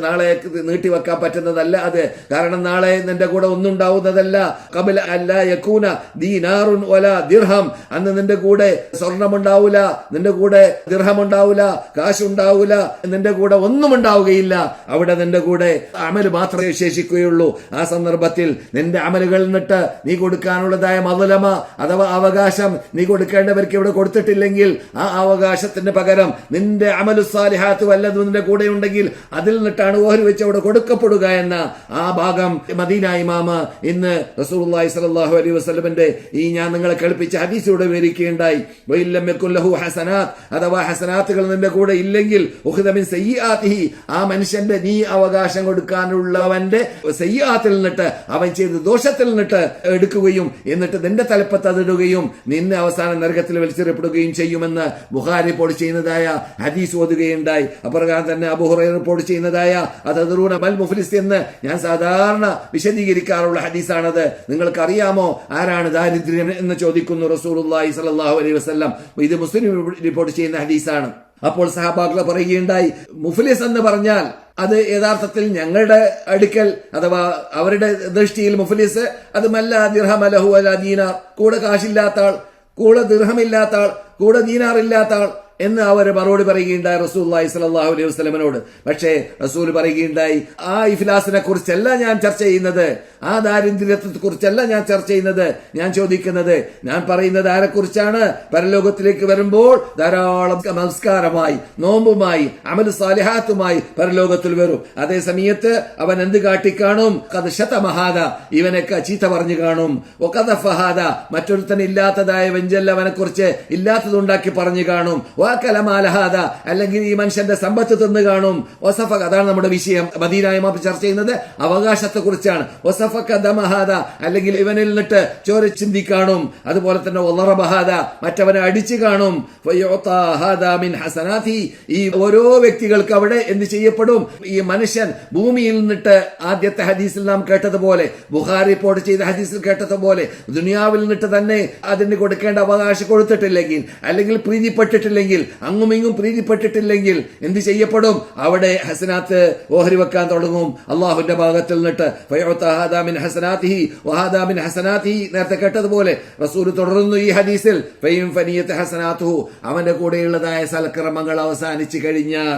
നാളെ നീട്ടിവെക്കാൻ പറ്റുന്നതല്ല അത്, കാരണം നാളെ നിന്റെ കൂടെ ഒന്നും ഉണ്ടാവുന്നതല്ല. ഖബല അല്ലാ യകൂന ദീനാറുൻ വലാ ദിർഹം, അന്ന് നിന്റെ കൂടെ സ്വർണമുണ്ടാവൂല, നിന്റെ കൂടെ ദിർഹമുണ്ടാവൂല, കാശുണ്ടാവൂല, നിന്റെ കൂടെ ഒന്നും ഉണ്ടാവുകയില്ല. അവിടെ നിന്റെ കൂടെ അമല് മാത്രമേ ശേഷിക്കുകയുള്ളൂ. ആ സന്ദർഭത്തിൽ നിന്റെ അമലുകളിൽ നിന്നിട്ട് നീ കൊടുക്കാനുള്ളതായ മദ്ലമ അഥവാ അവകാശം നീ കൊടുക്കേണ്ടവർക്ക് ഇവിടെ കൊടുത്തിട്ടില്ലെങ്കിൽ, ആ അവകാശത്തിന് പകരം നിന്റെ അമലു സാലിഹാത്ത് വല്ലതും നിന്റെ കൂടെ ഉണ്ടെങ്കിൽ അതിൽ നിന്നിട്ടാണ് ഓഹരി വെച്ച് അവിടെ കൊടുക്കപ്പെടുക എന്ന ആ ഭാഗം മദീന ഇമാമ ഇന്ന് റസൂലുള്ളാഹി സ്വല്ലല്ലാഹു അലൈഹി വസല്ലമിന്റെ ഈ ഞാൻ നിങ്ങളെ കേൾപ്പിച്ച ഹദീസിലൂടെ വിവരിക്കുകയുണ്ടായി. വഇല്ലം യകുൻ ലഹു ഹസനാത്ത്, അഥവാ ഹസനാത്തുകൾ നിന്റെ കൂടെ ഇല്ലെങ്കിൽ, ഉഖിദ മിൻ സയ്യിആതിഹി, ആ മനുഷ്യന്റെ നീ അവകാശം കൊടുക്കാനുള്ളവന്റെ സയ്യിആത്തിൽ നിന്നിട്ട്, അവൻ ചെയ്ത ദോഷത്തിൽ നിന്നിട്ട് എടുക്കുകയും എന്നിട്ട് നിന്റെ തലപ്പത്ത് അതിടുകയും നിന്നെ അവസാന നരകത്തിൽ വലിച്ചെറിയപ്പെടുകയും ചെയ്യുമെന്ന് ബുഖാരി റിപ്പോർട്ട് ചെയ്യുന്നതായ ഹദീസ് ഓതുകയുണ്ടായി. അപ്രകാരം തന്നെ അബൂ ഹുറൈറ റിപ്പോർട്ട് ചെയ്യുന്നതായ അതദറൂന മൽ മുഫ്ലിസ് എന്ന് ഞാൻ സാധാരണ വിശദീകരിക്കാറുള്ള ഹദീസാണത്. നിങ്ങൾക്കറിയാമോ ആരാണ് ദാരിദ്ര്യം എന്ന് ചോദിക്കുന്നു റസൂലുള്ളാഹി സ്വല്ലല്ലാഹു അലൈഹി വസല്ലം. ഇത് മുസ്ലിം റിപ്പോർട്ട് ചെയ്യുന്ന ഹദീസാണ്. അപ്പോൾ സഹാബാക്കൾ പറയുകയുണ്ടായി, മുഫ്ലിസ് എന്ന് പറഞ്ഞാൽ അത് യഥാർത്ഥത്തിൽ ഞങ്ങളുടെ അടുക്കൽ അഥവാ അവരുടെ ദൃഷ്ടിയിൽ മുഫ്ലിസ് അത് മല്ല ദിർഹമ ലഹു വലാ ദീനാർ, കൂടെ കാശില്ലാത്ത ആൾ, കൂടെ ദിർഹമില്ലാത്ത ആൾ, കൂടെ ദീനാറില്ലാത്ത ആൾ എന്ന് അവർ മറുപടി പറയുകയുണ്ടായി റസൂലുള്ളാഹി സ്വല്ലല്ലാഹു അലൈഹി വസല്ലമയോട്. പക്ഷേ റസൂൽ പറയുകയുണ്ടായി, ആ ഇഫ്ലാസിനെ കുറിച്ചല്ല ഞാൻ ചർച്ച ചെയ്യുന്നത്, ആ ദാരിദ്ര്യത്തെ കുറിച്ചല്ല ഞാൻ ചർച്ച ചെയ്യുന്നത്. ഞാൻ ചോദിക്കുന്നത്, ഞാൻ പറയുന്നത് ആരെക്കുറിച്ചാണ്? പരലോകത്തിലേക്ക് വരുമ്പോൾ ധാരാളം നമസ്കാരമായി നോമ്പുമായി അമലു സാലിഹാത്തുമായി പരലോകത്തിൽ വരും. അതേ സമയത്ത് അവൻ എന്ത് കാട്ടിക്കാണും? ഖദ് ശതമഹാദ, ഇവനൊക്കെ ചീത്ത പറഞ്ഞു കാണും. വഖദ ഫഹാദ, മറ്റൊരുത്തൻ ഇല്ലാത്തതായ വെഞ്ചൽ അവനെ കുറിച്ച് ഇല്ലാത്തതുണ്ടാക്കി പറഞ്ഞു കാണും. കലമാലഹാദ, അല്ലെങ്കിൽ ഈ മനുഷ്യന്റെ സമ്പത്ത് തിന്നു കാണും. വസഫക, അതാണ് നമ്മുടെ വിഷയം. മദീന ഇമാം ചർച്ച ചെയ്യുന്നത് അവകാശത്തെ കുറിച്ചാണ്. വസഫക ദമഹാദ, അല്ലെങ്കിൽ ഇവനിൽ നിന്നിട്ട് ചോര ചിന്തി കാണും. അതുപോലെ തന്നെ വളറബഹാദ, മറ്റവനെ അടിച്ചു കാണും. മിൻ ഹസനാതി, ഈ ഓരോ വ്യക്തികൾക്ക് അവിടെ എന്ത് ചെയ്യപ്പെടും? ഈ മനുഷ്യൻ ഭൂമിയിൽ നിന്നിട്ട് ആദ്യത്തെ ഹദീസിൽ നാം കേട്ടതുപോലെ, ബുഖാരി റിപ്പോർട്ട് ചെയ്ത ഹദീസിൽ കേട്ടതുപോലെ, ദുനിയാവിൽ നിന്നിട്ട് തന്നെ അതിന് കൊടുക്കേണ്ട അവകാശം കൊടുത്തിട്ടില്ലെങ്കിൽ, അല്ലെങ്കിൽ പ്രീതിപ്പെട്ടിട്ടില്ലെങ്കിൽ, അങ്ങും ഇങ്ങും പ്രീതിപ്പെട്ടിട്ടില്ലെങ്കിൽ എന്ത് ചെയ്യപ്പെടും? അവിടെ ഹസനാത്ത് ഓഹരി വെക്കാൻ തുടങ്ങും അള്ളാഹുവിന്റെ ഭാഗത്തിൽ നിന്നിട്ട്. നേരത്തെ കേട്ടതുപോലെ റസൂൽ തുടർന്നു ഈ ഹദീസിൽ, അവന്റെ കൂടെയുള്ളതായ സൽക്രമങ്ങൾ അവസാനിച്ചു കഴിഞ്ഞാൽ,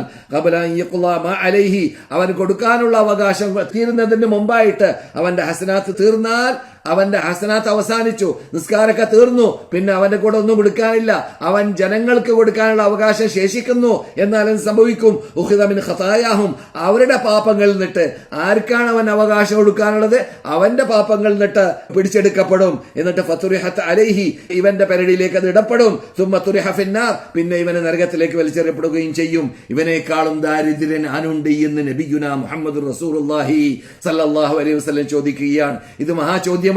അവൻ കൊടുക്കാനുള്ള അവകാശം തീരുന്നതിന് മുമ്പായിട്ട് അവന്റെ ഹസനാത്ത് തീർന്നാൽ, അവന്റെ ഹസനാത്ത് അവസാനിച്ചു, നിസ്കാരമൊക്കെ തീർന്നു, പിന്നെ അവന്റെ കൂടെ ഒന്നും കൊടുക്കാനില്ല, അവൻ ജനങ്ങൾക്ക് കൊടുക്കാനുള്ള അവകാശം ശേഷിക്കുന്നു. എന്നാൽ എന്ത് സംഭവിക്കും? ഉഖിദ മിൻ ഖതായാഹും, അവരുടെ പാപങ്ങളിൽ നിന്നിട്ട്. ആർക്കാണ് അവൻ അവകാശം കൊടുക്കാനുള്ളത്? അവന്റെ പാപങ്ങളിൽ നിന്നിട്ട് പിടിച്ചെടുക്കപ്പെടും. എന്നിട്ട് ഫതുരിഹത്ത് അലൈഹി, ഇവന്റെ പെരടിയിലേക്ക് അത് ഇടപെടും. സുമ്മ തുരിഹ ഫിന്നാർ, പിന്നെ ഇവനെ നരകത്തിലേക്ക് വലിച്ചെറിയപ്പെടുകയും ചെയ്യും. ഇവനേക്കാളും ദാരിദ്ര്യൻ ആനുണ്ട് എന്ന് നബിയുനാ മുഹമ്മദ് റസൂലുള്ളാഹി സ്വല്ലല്ലാഹു അലൈഹി വസല്ലം ചോദിക്കുകയാണ്. ഇത് മഹാചോദ്യം,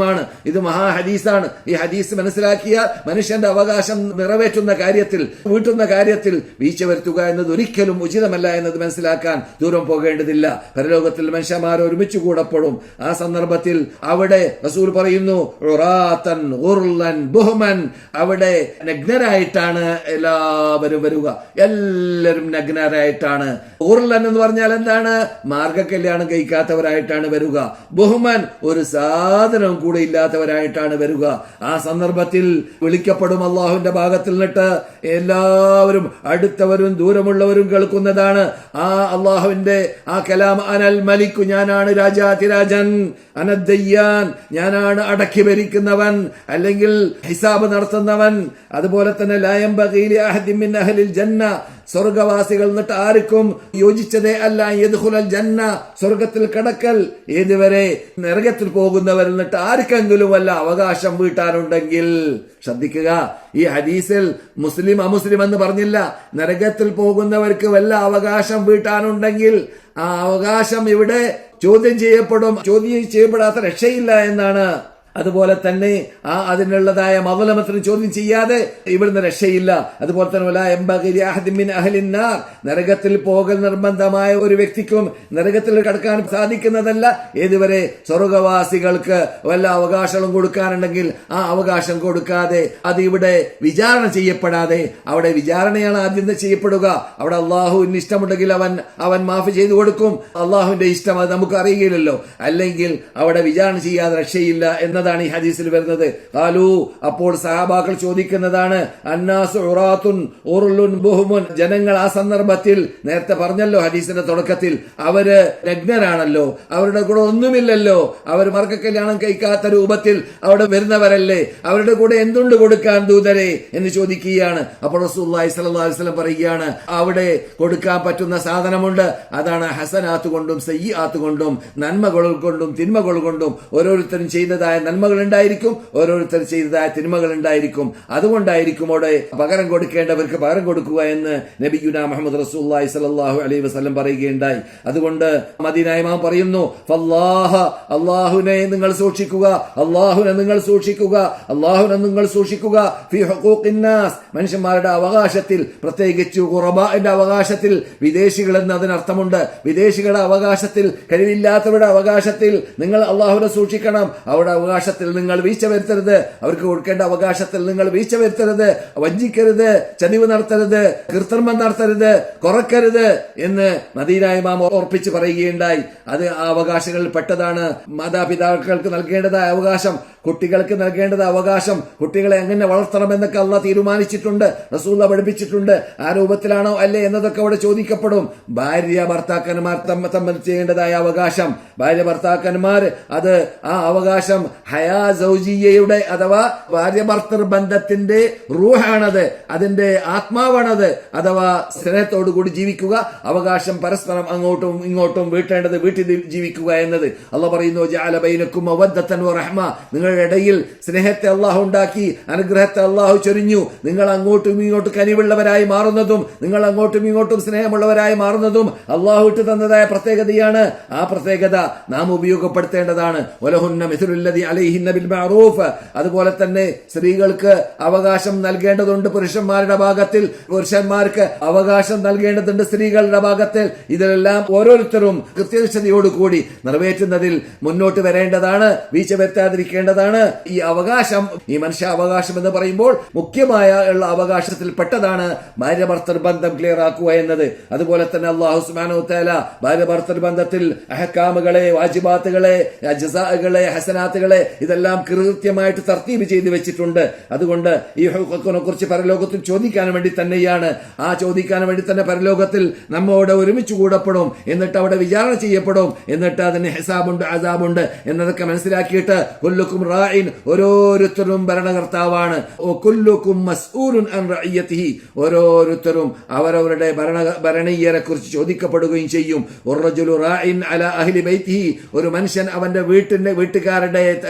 ഇത് മഹാ ഹദീസാണ്. ഈ ഹദീസ് മനസ്സിലാക്കിയാൽ മനുഷ്യന്റെ അവകാശം നിറവേറ്റുന്ന കാര്യത്തിൽ, വീട്ടുന്ന കാര്യത്തിൽ വീഴ്ച വരുത്തുക എന്നത് ഒരിക്കലും ഉചിതമല്ല എന്നത് മനസ്സിലാക്കാൻ ദൂരം പോകേണ്ടതില്ല. പരലോകത്തിൽ മനുഷ്യന്മാർ ഒരുമിച്ച് കൂടപ്പെടും. ആ സന്ദർഭത്തിൽ അവിടെ റസൂൽ പറയുന്നു, ഉറാത്തൻ ഗുർലൻ ബുഹ്മൻ, അവിടെ നഗ്നരായിട്ടാണ് എല്ലാവരും വരിക. എല്ലാവരും നഗ്നരായിട്ടാണ്. ഗുർലൻ എന്ന് പറഞ്ഞാൽ എന്താണ്? മാർഗകല്യാണം കഴിക്കാത്തവരായിട്ടാണ് വരിക. ബുഹ്മൻ, ഒരു സാധനം കൂടെ ഇല്ലാത്തവരായിട്ടാണ് വരിക. ആ സന്ദർഭത്തിൽ വിളിക്കപ്പെടും അള്ളാഹുവിന്റെ ഭാഗത്തിൽ നിന്നിട്ട്. എല്ലാവരും, അടുത്തവരും ദൂരമുള്ളവരും കേൾക്കുന്നതാണ് ആ അള്ളാഹുവിന്റെ ആ കലാം. അനൽ മലിക്കു, ഞാനാണ് രാജാതിരാജൻ. അനദ്ദയ്യാൻ, ഞാനാണ് അടക്കി ഭരിക്കുന്നവൻ, അല്ലെങ്കിൽ ഹിസാബ് നടത്തുന്നവൻ. അതുപോലെ തന്നെ ലാ യംബഗി ലി അഹദിൻ മിൻ അഹ്ലിൽ ജന്ന, സ്വർഗവാസികൾ എന്നിട്ട് ആർക്കും യോജിച്ചതേ അല്ല യദ്ഖുലൽ ജന്ന, സ്വർഗത്തിൽ കടക്കൽ. ഏതുവരെ? നരകത്തിൽ പോകുന്നവരിൽ നിന്നിട്ട് ആർക്കെങ്കിലും വല്ല അവകാശം വീട്ടാനുണ്ടെങ്കിൽ. ശ്രദ്ധിക്കുക, ഈ ഹദീസിൽ മുസ്ലിം അമുസ്ലിം എന്ന് പറഞ്ഞില്ല. നരകത്തിൽ പോകുന്നവർക്ക് വല്ല അവകാശം വീട്ടാനുണ്ടെങ്കിൽ ആ അവകാശം ഇവിടെ ചോദ്യം ചെയ്യപ്പെടാത്ത രക്ഷയില്ല എന്നാണ്. അതുപോലെ തന്നെ അതിനുള്ളതായ മദ്ലമത്തിന് ചോദ്യം ചെയ്യാതെ ഇവിടുന്ന് രക്ഷയില്ല. അതുപോലെ തന്നെ നരകത്തിൽ പോകൽ നിർബന്ധമായ ഒരു വ്യക്തിക്കും നരകത്തിൽ കടക്കാൻ സാധിക്കുന്നതല്ല. ഏതുവരെ? സ്വർഗവാസികൾക്ക് വല്ല അവകാശങ്ങളും കൊടുക്കാനുണ്ടെങ്കിൽ ആ അവകാശം കൊടുക്കാതെ, അത് ഇവിടെ വിചാരണ ചെയ്യപ്പെടാതെ. അവിടെ വിചാരണയാണ് ആദ്യം ചെയ്യപ്പെടുക. അവിടെ അള്ളാഹുവിന് ഇഷ്ടമുണ്ടെങ്കിൽ അവൻ മാഫ് ചെയ്തു കൊടുക്കും. അള്ളാഹുവിന്റെ ഇഷ്ടം അത് നമുക്ക് അറിയില്ലല്ലോ. അല്ലെങ്കിൽ അവിടെ വിചാരണ ചെയ്യാതെ രക്ഷയില്ല എന്നതാണ് ഈ ഹദീസിൽ വരുന്നത്. ഖാലു, അപ്പോൾ സഹാബാക്കൾ ചോദിക്കുന്നതാണ്, അന്നാസു ഉറാത്തുൻ ഉറുലുൻ ബുഹുമുൻ, ജനങ്ങൾ ആ സന്ദർഭത്തിൽ നേരത്തെ പറഞ്ഞല്ലോ ഹദീസിന്റെ തുടക്കത്തിൽ, അവര് നഗ്നരാണല്ലോ, അവരുടെ കൂടെ ഒന്നുമില്ലല്ലോ, അവർ മർക്കല്യാണം കഴിക്കാത്ത രൂപത്തിൽ അവിടെ വരുന്നവരല്ലേ, അവരുടെ കൂടെ എന്തുണ്ട് കൊടുക്കാൻ ദൂതരെ എന്ന് ചോദിക്കുകയാണ്. അപ്പോൾ റസൂലുള്ളാഹി സ്വല്ലല്ലാഹു അലൈഹി വസല്ലം പറയുകയാണ്, അവിടെ കൊടുക്കാൻ പറ്റുന്ന സാധനമുണ്ട്. അതാണ് ഹസനാത്ത് കൊണ്ടും സയ്യിആത്ത് കൊണ്ടും, നന്മകൾ കൊണ്ടും തിന്മകൾ കൊണ്ടും. ഓരോരുത്തരും ചെയ്തതായ നന്മകൾ ഉണ്ടായിരിക്കും, ഓരോരുത്തർ ചെയ്തതായ തിന്മകൾ ഉണ്ടായിരിക്കും. അതുകൊണ്ടായിരിക്കും അവിടെ പകരം കൊടുക്കേണ്ടവർക്ക് പകരം കൊടുക്കുക എന്ന് നബിയുനാ മുഹമ്മദ് റസൂലുള്ളാഹി സ്വല്ലല്ലാഹു അലൈഹി വസല്ലം പറയുകയുണ്ടായി. അതുകൊണ്ട് മദീന ഇമാം പറയുന്നു, അല്ലാഹുവിനെ നിങ്ങൾ സൂക്ഷിക്കുക, അല്ലാഹുവിനെ നിങ്ങൾ സൂക്ഷിക്കുക, അല്ലാഹുവിനെ നിങ്ങൾ സൂക്ഷിക്കുക. ഫീ ഹുഖൂഖിന്നാസ്, മനുഷ്യന്മാരുടെ അവകാശത്തിൽ, പ്രത്യേകിച്ച് ഖുറബാന്റെ അവകാശത്തിൽ. വിദേശികൾ എന്ന് അതിനർത്ഥമുണ്ട്. വിദേശികളുടെ അവകാശത്തിൽ, കഴിവില്ലാത്തവരുടെ അവകാശത്തിൽ നിങ്ങൾ അല്ലാഹുവിനെ സൂക്ഷിക്കണം. അവരുടെ അവകാശത്തിൽ നിങ്ങൾ വീഴ്ച വരുത്തരുത്. അവർക്ക് കൊടുക്കേണ്ട അവകാശത്തിൽ നിങ്ങൾ വീഴ്ച വരുത്തരുത്, വഞ്ചിക്കരുത്, ചതിവ് നടത്തരുത്, കൃത്രിമം നടത്തരുത്, കുറക്കരുത് എന്ന് മദീന ഇമാം ഓർപ്പിച്ച് പറയുകയുണ്ടായി. അത് ആ അവകാശങ്ങളിൽ പെട്ടതാണ്. മാതാപിതാക്കൾക്ക് നൽകേണ്ടതായ അവകാശം, കുട്ടികൾക്ക് നൽകേണ്ടത് അവകാശം, കുട്ടികളെ എങ്ങനെ വളർത്തണമെന്നൊക്കെ അള്ളാഹ് തീരുമാനിച്ചിട്ടുണ്ട്, റസൂലുള്ളാഹി പഠിപ്പിച്ചിട്ടുണ്ട്. ആ രൂപത്തിലാണോ അല്ലേ എന്നതൊക്കെ അവിടെ ചോദിക്കപ്പെടും. ഭാര്യ ഭർത്താക്കന്മാർ തമ്മിൽ ചെയ്യേണ്ടതായ അവകാശം, ഭാര്യ ഭർത്താക്കന്മാർ, അത് ആ അവകാശം ഹയാ സൗജിയയുടെ അഥവാ ഭാര്യ ഭർത്തൃ ബന്ധത്തിന്റെ റൂഹാണത്, അതിന്റെ ആത്മാവാണത്. അഥവാ സ്നേഹത്തോടുകൂടി ജീവിക്കുക, അവകാശം പരസ്പരം അങ്ങോട്ടും ഇങ്ങോട്ടും വീട്ടേണ്ടത് വീട്ടിൽ ജീവിക്കുക എന്നത്. അള്ളാഹ് പറയുന്നു, ജഅല ബൈനക്കും മവദ്ദത്തൻ വറഹ്മ, നിങ്ങളുടെ ഇടയിൽ സ്നേഹത്തെ അള്ളാഹു ഉണ്ടാക്കി, അനുഗ്രഹത്തെ അള്ളാഹു ചൊരിഞ്ഞു. നിങ്ങൾ അങ്ങോട്ടും ഇങ്ങോട്ടും കനിവുള്ളവരായി മാറുന്നതും, നിങ്ങൾ അങ്ങോട്ടും ഇങ്ങോട്ടും സ്നേഹമുള്ളവരായി മാറുന്നതും അള്ളാഹു ഇട്ട് തന്നതായ പ്രത്യേകതയാണ്. ആ പ്രത്യേകത നാം ഉപയോഗപ്പെടുത്തേണ്ടതാണ്. വലഹുന്ന മിസ്ലുല്ലദി അലൈഹിന്ന ബിൽ മഅറൂഫ്, അതുപോലെ തന്നെ സ്ത്രീകൾക്ക് അവകാശം നൽകേണ്ടതുണ്ട് പുരുഷന്മാരുടെ ഭാഗത്തിൽ, പുരുഷന്മാർക്ക് അവകാശം നൽകേണ്ടതുണ്ട് സ്ത്രീകളുടെ ഭാഗത്തിൽ. ഇതിലെല്ലാം ഓരോരുത്തരും കൃത്യനിഷ്ഠതയോടുകൂടി നിറവേറ്റുന്നതിൽ മുന്നോട്ട് വരേണ്ടതാണ്, വീഴ്ച വരുത്താതിരിക്കേണ്ടതാണ്. ഈ അവകാശം, ഈ മനുഷ്യ അവകാശം എന്ന് പറയുമ്പോൾ മുഖ്യമായ ഉള്ള അവകാശത്തിൽ പെട്ടതാണ് ഭാര്യ ഭർത്തൃ ബന്ധം ക്ലിയർ ആക്കുക എന്നത്. അതുപോലെ തന്നെ അല്ലാഹു സുബ്ഹാനഹു വ തആല ഭാര്യ ഭർത്തൃ ബന്ധത്തിൽ അഹ്കാമുകളെ, വാജിബാത്തുകളെ, ജസാഅകളെ, ഹസനാത്തുകളെ ഇതെല്ലാം കൃത്യമായിട്ട് തർത്തീബ് ചെയ്തു വെച്ചിട്ടുണ്ട്. അതുകൊണ്ട് ഈ ഹുഖൂഖിനെ കുറിച്ച് പരലോകത്തിൽ ചോദിക്കാൻ വേണ്ടി തന്നെയാണ്. ആ ചോദിക്കാൻ വേണ്ടി തന്നെ പരലോകത്തിൽ നമ്മോട് ഒരുമിച്ച് കൂടപ്പെടും, എന്നിട്ട് അവിടെ വിചാരണ ചെയ്യപ്പെടും, എന്നിട്ട് അതിന് ഹിസാബുണ്ട്, അസാബുണ്ട് എന്നതൊക്കെ മനസ്സിലാക്കിയിട്ട് കുല്ലുക്കും റാഇൻ, ഓരോരുത്തരും ഭരണകർത്താവാണ്, കുല്ലുക്കും മസ്ഊലുൻ അൻ റഇയതിഹി, ഓരോരുത്തരും അവരവരുടെ ഭരണീയരെ കുറിച്ച് ചോദിക്കപ്പെടുകയും ചെയ്യും. വറജുലു റാഇൻ അലാ അഹ്ലി ബൈതിഹി, ഒരു മനുഷ്യൻ അവന്റെ വീട്ടുകാരുടെ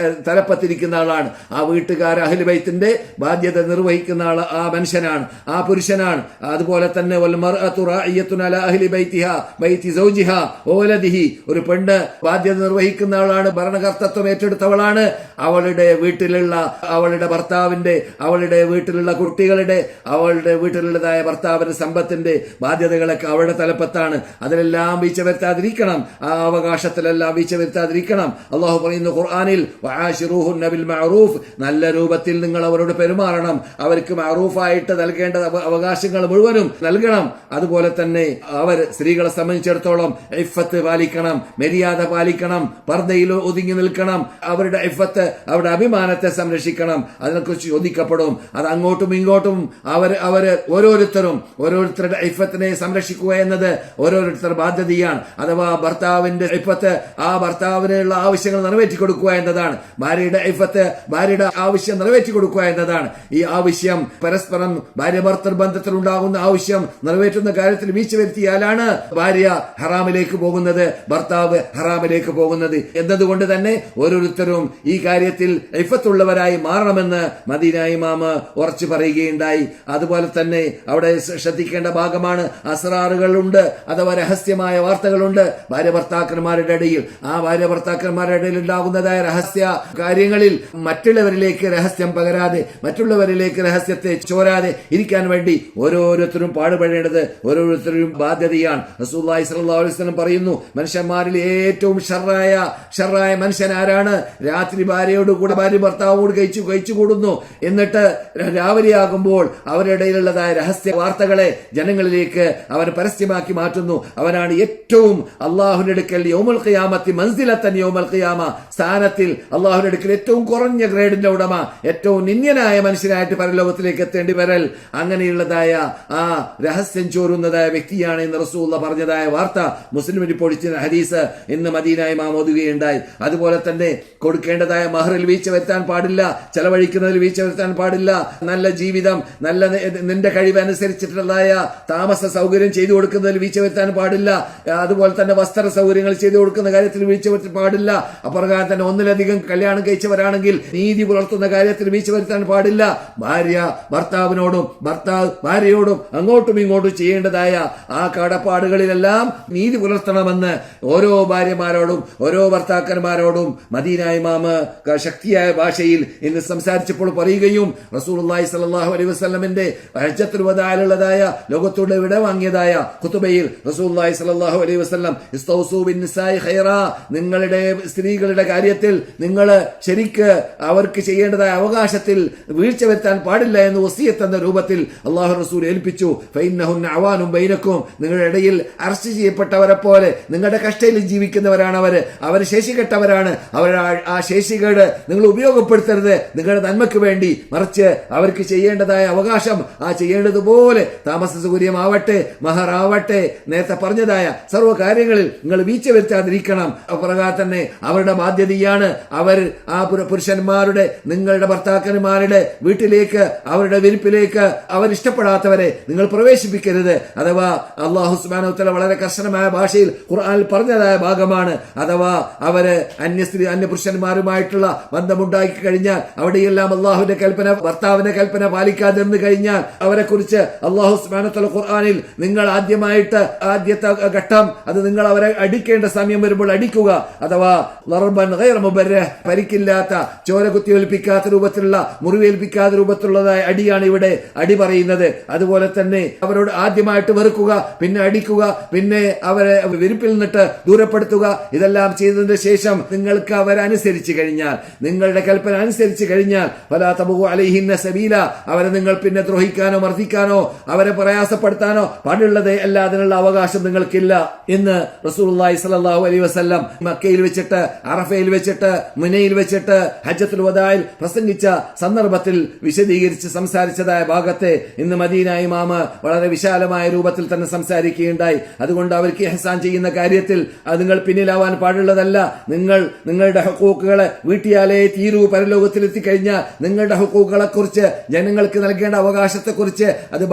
തലപ്പത്തിരിക്കുന്ന ആളാണ്. ആ വീട്ടുകാർ അഹ്ലി ബൈത്തിന്റെ ബാധ്യത നിർവഹിക്കുന്ന ആൾ ആ മനുഷ്യനാണ്, ആ പുരുഷനാണ്. അതുപോലെ തന്നെ വൽ മർഅതു റാഇയത്തുൻ അലാ അഹ്ലി ബൈതിഹാ ബൈതി സൗജിഹാ വവലദിഹി, ഒരു പെണ്ണ് ബാധ്യത നിർവഹിക്കുന്ന ആളാണ്, ഭരണകർത്തത്വം ഏറ്റെടുത്തവളാണ്. അവളുടെ വീട്ടിലുള്ള അവളുടെ ഭർത്താവിന്റെ, അവളുടെ വീട്ടിലുള്ള കുട്ടികളുടെ, അവളുടെ വീട്ടിലുള്ളതായ ഭർത്താവിന്റെ സമ്പത്തിന്റെ ബാധ്യതകളൊക്കെ അവളുടെ തലപ്പത്താണ്. അതിലെല്ലാം വീഴ്ച വരുത്താതിരിക്കണം, ആ അവകാശത്തിലെല്ലാം വീഴ്ച വരുത്താതിരിക്കണം. അള്ളാഹു പറയുന്നു ഖുർആനിൽ, വആശിറൂഹുന്ന ബിൽ മഅറൂഫ്, നല്ല രൂപത്തിൽ നിങ്ങൾ അവരോട് പെരുമാറണം, അവർക്ക് മഅറൂഫായിട്ട് നൽകേണ്ട അവകാശങ്ങൾ മുഴുവനും നൽകണം. അതുപോലെ തന്നെ അവർ സ്ത്രീകളെ സംബന്ധിച്ചിടത്തോളം ഇഫ്ഫത്ത് പാലിക്കണം, മര്യാദ പാലിക്കണം, പർദ്ദയിൽ ഒതുങ്ങി നിൽക്കണം, അവരുടെ ഇഫ്ഫത്ത്, അവരുടെ അഭിമാനത്തെ സംരക്ഷിക്കണം. അതിനെക്കുറിച്ച് ചോദിക്കപ്പെടും. അത് അങ്ങോട്ടും ഇങ്ങോട്ടും അവര് ഓരോരുത്തരുടെ ഇഫ്ഫത്തിനെ സംരക്ഷിക്കുക എന്നത് ഓരോരുത്തരുടെ ബാധ്യതയാണ്. അഥവാ ഭർത്താവിന്റെ ഇഫ്ഫത്ത്, ആ ഭർത്താവിനുള്ള ആവശ്യങ്ങൾ നിറവേറ്റി കൊടുക്കുക എന്നതാണ്. ഭാര്യയുടെ ഇഫത്ത്, ഭാര്യയുടെ ആവശ്യം നിറവേറ്റി കൊടുക്കുക എന്നതാണ്. ഈ ആവശ്യം പരസ്പരം ഭാര്യ ഭർത്തൃ ബന്ധത്തിലുണ്ടാകുന്ന ആവശ്യം നിറവേറ്റുന്ന കാര്യത്തിൽ വീഴ്ച വരുത്തിയാലാണ് ഭാര്യ ഹറാമിലേക്ക് പോകുന്നത്, ഭർത്താവ് ഹറാമിലേക്ക് പോകുന്നത്. എന്നതുകൊണ്ട് തന്നെ ഓരോരുത്തരും ഈ കാര്യത്തിൽ ഇഫത്തുള്ളവരായി മാറണമെന്ന് മദീന ഇമാമ് ഉറച്ചു പറയുകയുണ്ടായി. അതുപോലെ തന്നെ അവിടെ ശ്രദ്ധിക്കേണ്ട ഭാഗമാണ് അസ്റാറുകളുണ്ട്, അഥവാ രഹസ്യമായ വാർത്തകളുണ്ട് ഭാര്യ ഭർത്താക്കന്മാരുടെ ഇടയിൽ. ആ ഭാര്യ ഭർത്താക്കന്മാരുടെ ഇടയിൽ ഉണ്ടാകുന്നതായ രഹസ്യ കാര്യങ്ങളിൽ മറ്റുള്ളവരിലേക്ക് രഹസ്യം പകരാതെ, മറ്റുള്ളവരിലേക്ക് രഹസ്യത്തെ ചോരാതെ ഇരിക്കാൻ വേണ്ടി ഓരോരുത്തരും പാടുപെടേണ്ടത് ഓരോരുത്തരും ബാധ്യതയാണ്. റസൂലുള്ളാഹി സ്വല്ലല്ലാഹു അലൈഹി വസല്ലം പറയുന്നു, മനുഷ്യന്മാരിൽ ഏറ്റവും ഷർറായ മനുഷ്യൻ ആരാണ്? രാത്രി ഭാര്യ ഭർത്താവോട് കഴിച്ചു കൂടുന്നു, എന്നിട്ട് രാവിലെയാകുമ്പോൾ അവരുടെ ഇടയിലുള്ളതായ രഹസ്യ വാർത്തകളെ ജനങ്ങളിലേക്ക് അവൻ പരസ്യമാക്കി മാറ്റുന്നു. അവനാണ് ഏറ്റവും അള്ളാഹുവിന്റെ അടുക്കൽ യൗമുൽ ഖിയാമത്തി മൻസിലത്തൻ യൗമുൽ ഖിയാമ, സ്ഥാനത്തിൽ അള്ളാഹുവിന്റെ അടുക്കൽ ഏറ്റവും കുറഞ്ഞ ഗ്രേഡിന്റെ ഉടമ, ഏറ്റവും നിന്ദ്യനായ മനുഷ്യനായിട്ട് പരലോകത്തിലേക്ക് എത്തേണ്ടി വരൽ. അങ്ങനെയുള്ളതായ ആ രഹസ്യം ചോരുന്നതായ വ്യക്തിയാണ് ഇന്ന് റസൂലുള്ളാഹി പറഞ്ഞതായ വാർത്ത മുസ്ലിമിൽ പൊടിച്ച ഹദീസ് ഇന്ന് മദീന ഇമാം ഓതുകയുണ്ടായി. അതുപോലെ തന്നെ കൊടുക്കേണ്ടതായ മഹറിൽ വീഴ്ച വരുത്താൻ പാടില്ല, ചെലവഴിക്കുന്നതിൽ വീഴ്ച വരുത്താൻ പാടില്ല, നല്ല ജീവിതം, നല്ല നിന്റെ കഴിവനുസരിച്ചിട്ടുള്ളതായ താമസ സൗകര്യം ചെയ്തു കൊടുക്കുന്നതിൽ വീഴ്ച വരുത്താൻ പാടില്ല. അതുപോലെ തന്നെ വസ്ത്ര സൗകര്യങ്ങൾ ചെയ്തു കൊടുക്കുന്ന കാര്യത്തിൽ വീഴ്ച വരുത്താൻ പാടില്ല. അപ്രകാരം തന്നെ ഒന്നിലധികം കല്യാണം കഴിച്ചവരാണെങ്കിൽ നീതി പുലർത്തുന്ന കാര്യത്തിൽ വീഴ്ച വരുത്താൻ പാടില്ല. ഭാര്യ ഭർത്താവിനോടും ഭർത്താവ് ഭാര്യയോടും അങ്ങോട്ടും ഇങ്ങോട്ടും ചെയ്യേണ്ടതായ ആ കടപ്പാടുകളിലെല്ലാം നീതി പുലർത്തണമെന്ന് ഓരോ ഭാര്യമാരോടും ഓരോ ഭർത്താക്കന്മാരോടും മദീന ഇമാമ് ശക്തിയായ ഭാഷയിൽ ഇന്ന് സംസാരിച്ചപ്പോൾ പറയുകയും റസൂലുള്ളാഹി സ്വല്ലല്ലാഹു അലൈഹി വസല്ലമിന്റെ ഹജ്ജത്തുൽ വദാഇലുള്ളതായ ലോകത്തോട് വിട വാങ്ങിയതായ ഖുതുബയിൽ റസൂലുള്ളാഹി സ്വല്ലല്ലാഹു അലൈഹി വസല്ലം ഇസ്തൗസൂ ബിന്നിസാഇ ഖൈറാ, നിങ്ങളുടെ സ്ത്രീകളുടെ കാര്യത്തിൽ നിങ്ങൾ ശരിക്ക് അവർക്ക് ചെയ്യേണ്ടതായ അവകാശത്തിൽ വീഴ്ച വരുത്താൻ പാടില്ല എന്ന് വസിയത്ത് എന്ന രൂപത്തിൽ അല്ലാഹു റസൂൽ ഏൽപ്പിച്ചു. ഫഇന്നഹുന്ന അവാനും ബൈനക്കും, നിങ്ങളുടെ ഇടയിൽ അറസ്റ്റ് ചെയ്യപ്പെട്ടവരെ പോലെ നിങ്ങളുടെ കഷ്ടയിൽ ജീവിക്കുന്നവരാണ് അവർ ശേഷികെട്ടവരാണ്. ആ ശേഷികേട് നിങ്ങൾ ഉപയോഗപ്പെടുത്തരുത് നിങ്ങളുടെ നന്മയ്ക്ക് വേണ്ടി, മറിച്ച് അവർക്ക് ചെയ്യേണ്ടതായ അവകാശം ആ ചെയ്യേണ്ടതുപോലെ താമസ സൗകര്യമാവട്ടെ, മഹറാവട്ടെ, നേരത്തെ പറഞ്ഞതായ സർവ്വ കാര്യങ്ങളിൽ നിങ്ങൾ വീഴ്ച വരുത്താതിരിക്കണം. അപ്രകാരം തന്നെ അവരുടെ ബാധ്യതയാണ്. അവർ ആ പുരുഷന്മാരുടെ, നിങ്ങളുടെ ഭർത്താക്കന്മാരുടെ വീട്ടിലേക്ക്, അവരുടെ വിരിപ്പിലേക്ക് അവരിഷ്ടപ്പെടാത്തവരെ നിങ്ങൾ പ്രവേശിപ്പിക്കരുത്. അഥവാ അല്ലാഹു സുബ്ഹാനഹു വ തആല വളരെ കർശനമായ ഭാഷയിൽ ഖുർആനിൽ പറഞ്ഞതായ ഭാഗമാണ്. അഥവാ അവര് അന്യ പുരുഷന്മാരുമായിട്ടുള്ള ബന്ധമുണ്ടാക്കി കഴിഞ്ഞാൽ, അവിടെയെല്ലാം അള്ളാഹുവിന്റെ കൽപ്പന, ഭർത്താവിന്റെ കൽപ്പന പാലിക്കാതിരുന്നു കഴിഞ്ഞാൽ അവരെ കുറിച്ച് അല്ലാഹു സുബ്ഹാനഹു വ തആല ഖുർആനിൽ നിങ്ങൾ ആദ്യത്തെ ഘട്ടം അത് നിങ്ങൾ അവരെ അടിക്കേണ്ട സമയം വരുമ്പോൾ അടിക്കുക. അഥവാ ലർബൻ ഗൈറ മുബർരഹ്, പരിക്കില്ലാത്ത, ചോര കുത്തിയേൽപ്പിക്കാത്ത രൂപത്തിലുള്ള, മുറിവേൽപ്പിക്കാത്ത രൂപത്തിലുള്ളതായ അടിയാണ് ഇവിടെ അടി പറയുന്നത്. അതുപോലെ തന്നെ അവരോട് ആദ്യമായിട്ട് വെറുക്കുക, പിന്നെ അടിക്കുക, പിന്നെ അവരെ വിരിപ്പിൽ നിന്നിട്ട് ദൂരപ്പെടുത്തുക. ഇതെല്ലാം ചെയ്തതിന് ശേഷം നിങ്ങൾക്ക് അവരനുസരിച്ച് കഴിഞ്ഞാൽ, നിങ്ങളുടെ കൽപ്പന അനുസരിച്ച് കഴിഞ്ഞാൽ, ഫലാ തബ്ഗു അലൈഹിന്ന സബീല, അവരെ നിങ്ങൾ പിന്നെ ദ്രോഹിക്കാനോ മർദ്ദിക്കാനോ അവരെ പ്രയാസപ്പെടുത്താനോ പാടുള്ളത് അല്ല, അതിനുള്ള അവകാശം നിങ്ങൾക്കില്ല എന്ന് റസൂലുള്ളാഹി സ്വല്ലല്ലാഹു അലൈഹി വസല്ലം മക്കയിൽ വെച്ചിട്ട്, അറഫയിൽ വെച്ചിട്ട്, മുനയിൽ വെച്ചിട്ട് ഹജ്ജത്തുൽ വദാഇൽ പ്രസംഗിച്ച സന്ദർഭത്തിൽ വിശദീകരിച്ച് സംസാരിച്ചതായ ഭാഗത്തെ ഇന്ന് മദീന ഇമാമ് വളരെ വിശാലമായ രൂപത്തിൽ തന്നെ സംസാരിക്കുകയുണ്ടായി. അതുകൊണ്ട് അവർക്ക് ഇഹ്സാൻ ചെയ്യുന്ന കാര്യത്തിൽ അത് നിങ്ങൾ പിന്നിലാവാൻ പാടുള്ളതല്ല. നിങ്ങളുടെ ഹുക്കൂക്കുകളെ വീട്ടിയാലേ തീരൂ. പരലോകത്തിൽ എത്തിക്കഴിഞ്ഞാൽ നിങ്ങളുടെ ഹുക്കൂക്കുകളെ കുറിച്ച്, ജനങ്ങൾക്ക് നൽകേണ്ട അവകാശത്തെക്കുറിച്ച്, അത്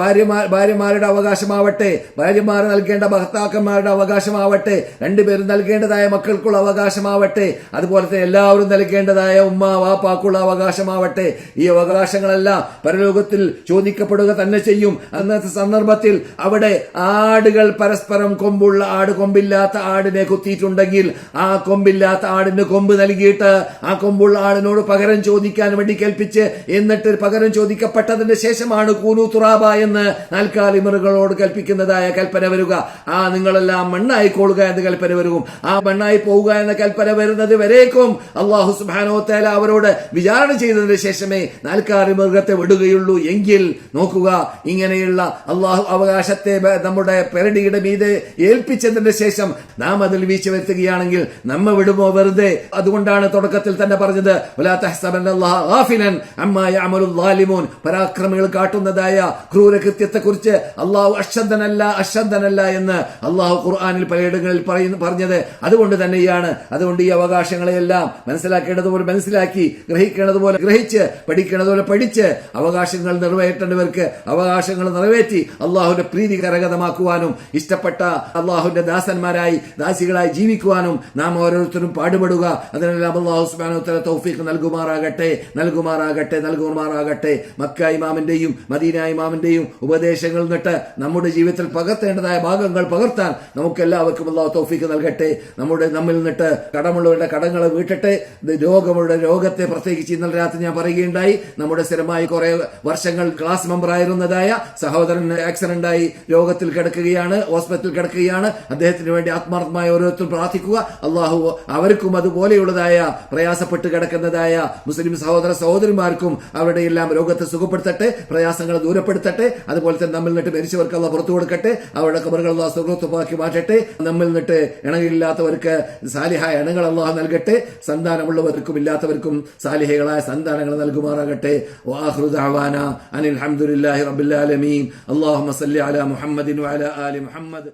ഭാര്യമാരുടെ അവകാശമാവട്ടെ, ഭാര്യമാർ നൽകേണ്ട ഭർത്താക്കന്മാരുടെ അവകാശമാവട്ടെ, രണ്ടുപേരും നൽകേണ്ടതായ മക്കൾക്കുള്ള അവകാശമാവട്ടെ, അതുപോലെ തന്നെ എല്ലാവരും നൽകേണ്ടതായ ഉമ്മ വാപ്പാക്കുള്ള അവകാശമാവട്ടെ, ഈ അവകാശങ്ങളെല്ലാം പരലോകത്തിൽ ചോദിക്കപ്പെടുക തന്നെ ചെയ്യും. അന്നത്തെ സന്ദർഭത്തിൽ അവിടെ ആടുകൾ പരസ്പരം കൊമ്പുള്ള ആട് കൊമ്പില്ലാത്ത ആടിനെ കുത്തിയിട്ടുണ്ടെങ്കിൽ ആ കൊമ്പില്ലാത്ത ആടിന് കൊമ്പ് നൽകിയിട്ട് ആ കൊമ്പുള്ള ആടിനോട് പകരം ചോദിക്കാൻ വേണ്ടി കൽപ്പിച്ച്, എന്നിട്ട് പകരം ചോദിക്കപ്പെട്ടതിന് ശേഷമാണ് കൂനു തുറാബ എന്ന് നാൽക്കാലിമറുകളോട് കൽപ്പിക്കുന്നതായ കൽപ്പന വരിക. ആ നിങ്ങളെല്ലാം മണ്ണായിക്കൊള്ളുക എന്ന് കൽപ്പന വരും. ആ മണ്ണായി പോവുക എന്ന കൽപ്പന വരുന്നത് വരേക്കും അല്ലാഹു സുബ്ഹാനഹു വ തആല അവരോട് വിചാരണ ചെയ്തതിന് ശേഷമേ നാൽക്കാലി മൃഗത്തെ വിടുകയുള്ളൂ. എങ്കിൽ നോക്കുക, ഇങ്ങനെയുള്ള അല്ലാഹു അവകാശത്തെ നമ്മുടെ പെരടിയുടെ മീതെ ഏൽപ്പിച്ചതിന് ശേഷം നാം അതിൽ വീഴ്ച വരുത്തുകയാണെങ്കിൽ നമ്മ വിടുമോ വെറുതെ? അതുകൊണ്ടാണ് തുടക്കത്തിൽ തന്നെ പറഞ്ഞത്, വലാ തഹ്സബന്നല്ലാഹ ഗാഫിലൻ അമ്മാ യഅമലുൽ ളാലിമൂൻ, പരാക്രമികൾ കാട്ടുന്നതായ ക്രൂരകൃത്യത്തെ കുറിച്ച് അല്ലാഹു അശ്രദ്ധനല്ല എന്ന് അല്ലാഹു ഖുർആനിൽ പലയിടങ്ങളിൽ പറഞ്ഞത് അതുകൊണ്ട് തന്നെയാണ്. അതുകൊണ്ട് ഈ അവകാശങ്ങളെയെല്ലാം മനസ്സിലാക്കേണ്ടതുപോലെ മനസ്സിലാക്കി, ഗ്രഹിക്കേണ്ടതുപോലെ ഗ്രഹിച്ച്, പഠിക്കേണ്ടതുപോലെ പഠിച്ച്, അവകാശങ്ങൾ നിറവേറ്റേണ്ടവർക്ക് അവകാശങ്ങൾ നിറവേറ്റി അള്ളാഹുവിന്റെ പ്രീതി കരഗതമാക്കുവാനും ഇഷ്ടപ്പെട്ട അള്ളാഹുവിന്റെ ദാസന്മാരായി ദാസികളായി ജീവിക്കുവാനും നാം ഓരോരുത്തരും പാടുപെടുക. അതിനെല്ലാം അല്ലാഹു സുബ്ഹാനഹു വ തആല തൗഫീഖ് നൽകുമാറാകട്ടെ. മക്ക ഇമാമിന്റെയും മദീന ഇമാമിന്റെയും ഉപദേശങ്ങൾ നിന്നിട്ട് നമ്മുടെ ജീവിതത്തിൽ പകർത്തേണ്ടതായ ഭാഗങ്ങൾ പകർത്താൻ നമുക്കെല്ലാവർക്കും അല്ലാഹു തൗഫീഖ് നൽകട്ടെ. നമ്മിൽ നിന്നിട്ട് കടമുള്ളവരുടെ കടങ്ങളെ വീട്ടട്ടെ. രോഗത്തെ പ്രത്യേകിച്ച് ഇന്നലെ രാത്രി ഞാൻ പറയുകയുണ്ടായി, നമ്മുടെ സ്ഥിരമായി കുറെ വർഷങ്ങൾ ക്ലാസ് മെമ്പർ ആയിരുന്നതായ സഹോദരൻ ആക്സിഡന്റായി രോഗത്തിൽ കിടക്കുകയാണ്, ഹോസ്പിറ്റലിൽ കിടക്കുകയാണ്. അദ്ദേഹത്തിന് വേണ്ടി ആത്മാർത്ഥമായി ഓരോരുത്തരും പ്രാർത്ഥിക്കുക. അള്ളാഹു അവർക്കും അതുപോലെയുള്ളതായ പ്രയാസപ്പെട്ട് കിടക്കുന്നതായ മുസ്ലിം സഹോദരന്മാർക്കും അവരുടെ എല്ലാം രോഗത്തെ സുഖപ്പെടുത്തട്ടെ, പ്രയാസങ്ങളെ ദൂരപ്പെടുത്തട്ടെ. അതുപോലെ തന്നെ നമ്മിൽ നിന്നിട്ട് മരിച്ചവർക്ക് അള്ളാഹ് പുറത്തു കൊടുക്കട്ടെ, അവരുടെ ഖബറുകൾ അള്ളാഹ് സുഖത്തുമാക്കി മാറ്റട്ടെ. നമ്മിൽ നിന്നിട്ട് ഇണയില്ലാത്തവർക്ക് സാലിഹായ ഇണകൾ അള്ളാഹ് നൽകട്ടെ. സന്താനമുള്ളവർക്കും ഇല്ലാത്തവർക്കും സാലിഹകളായ സന്താനങ്ങൾ നൽകുമാറാകട്ടെ. വആഖിറു ദഅവാന അനിൽ ഹംദുലില്ലാഹി റബ്ബിൽ ആലമീൻ. അല്ലാഹുമ്മ സല്ലി അലാ മുഹമ്മദിൻ വഅലാ ആലി മുഹമ്മദ്.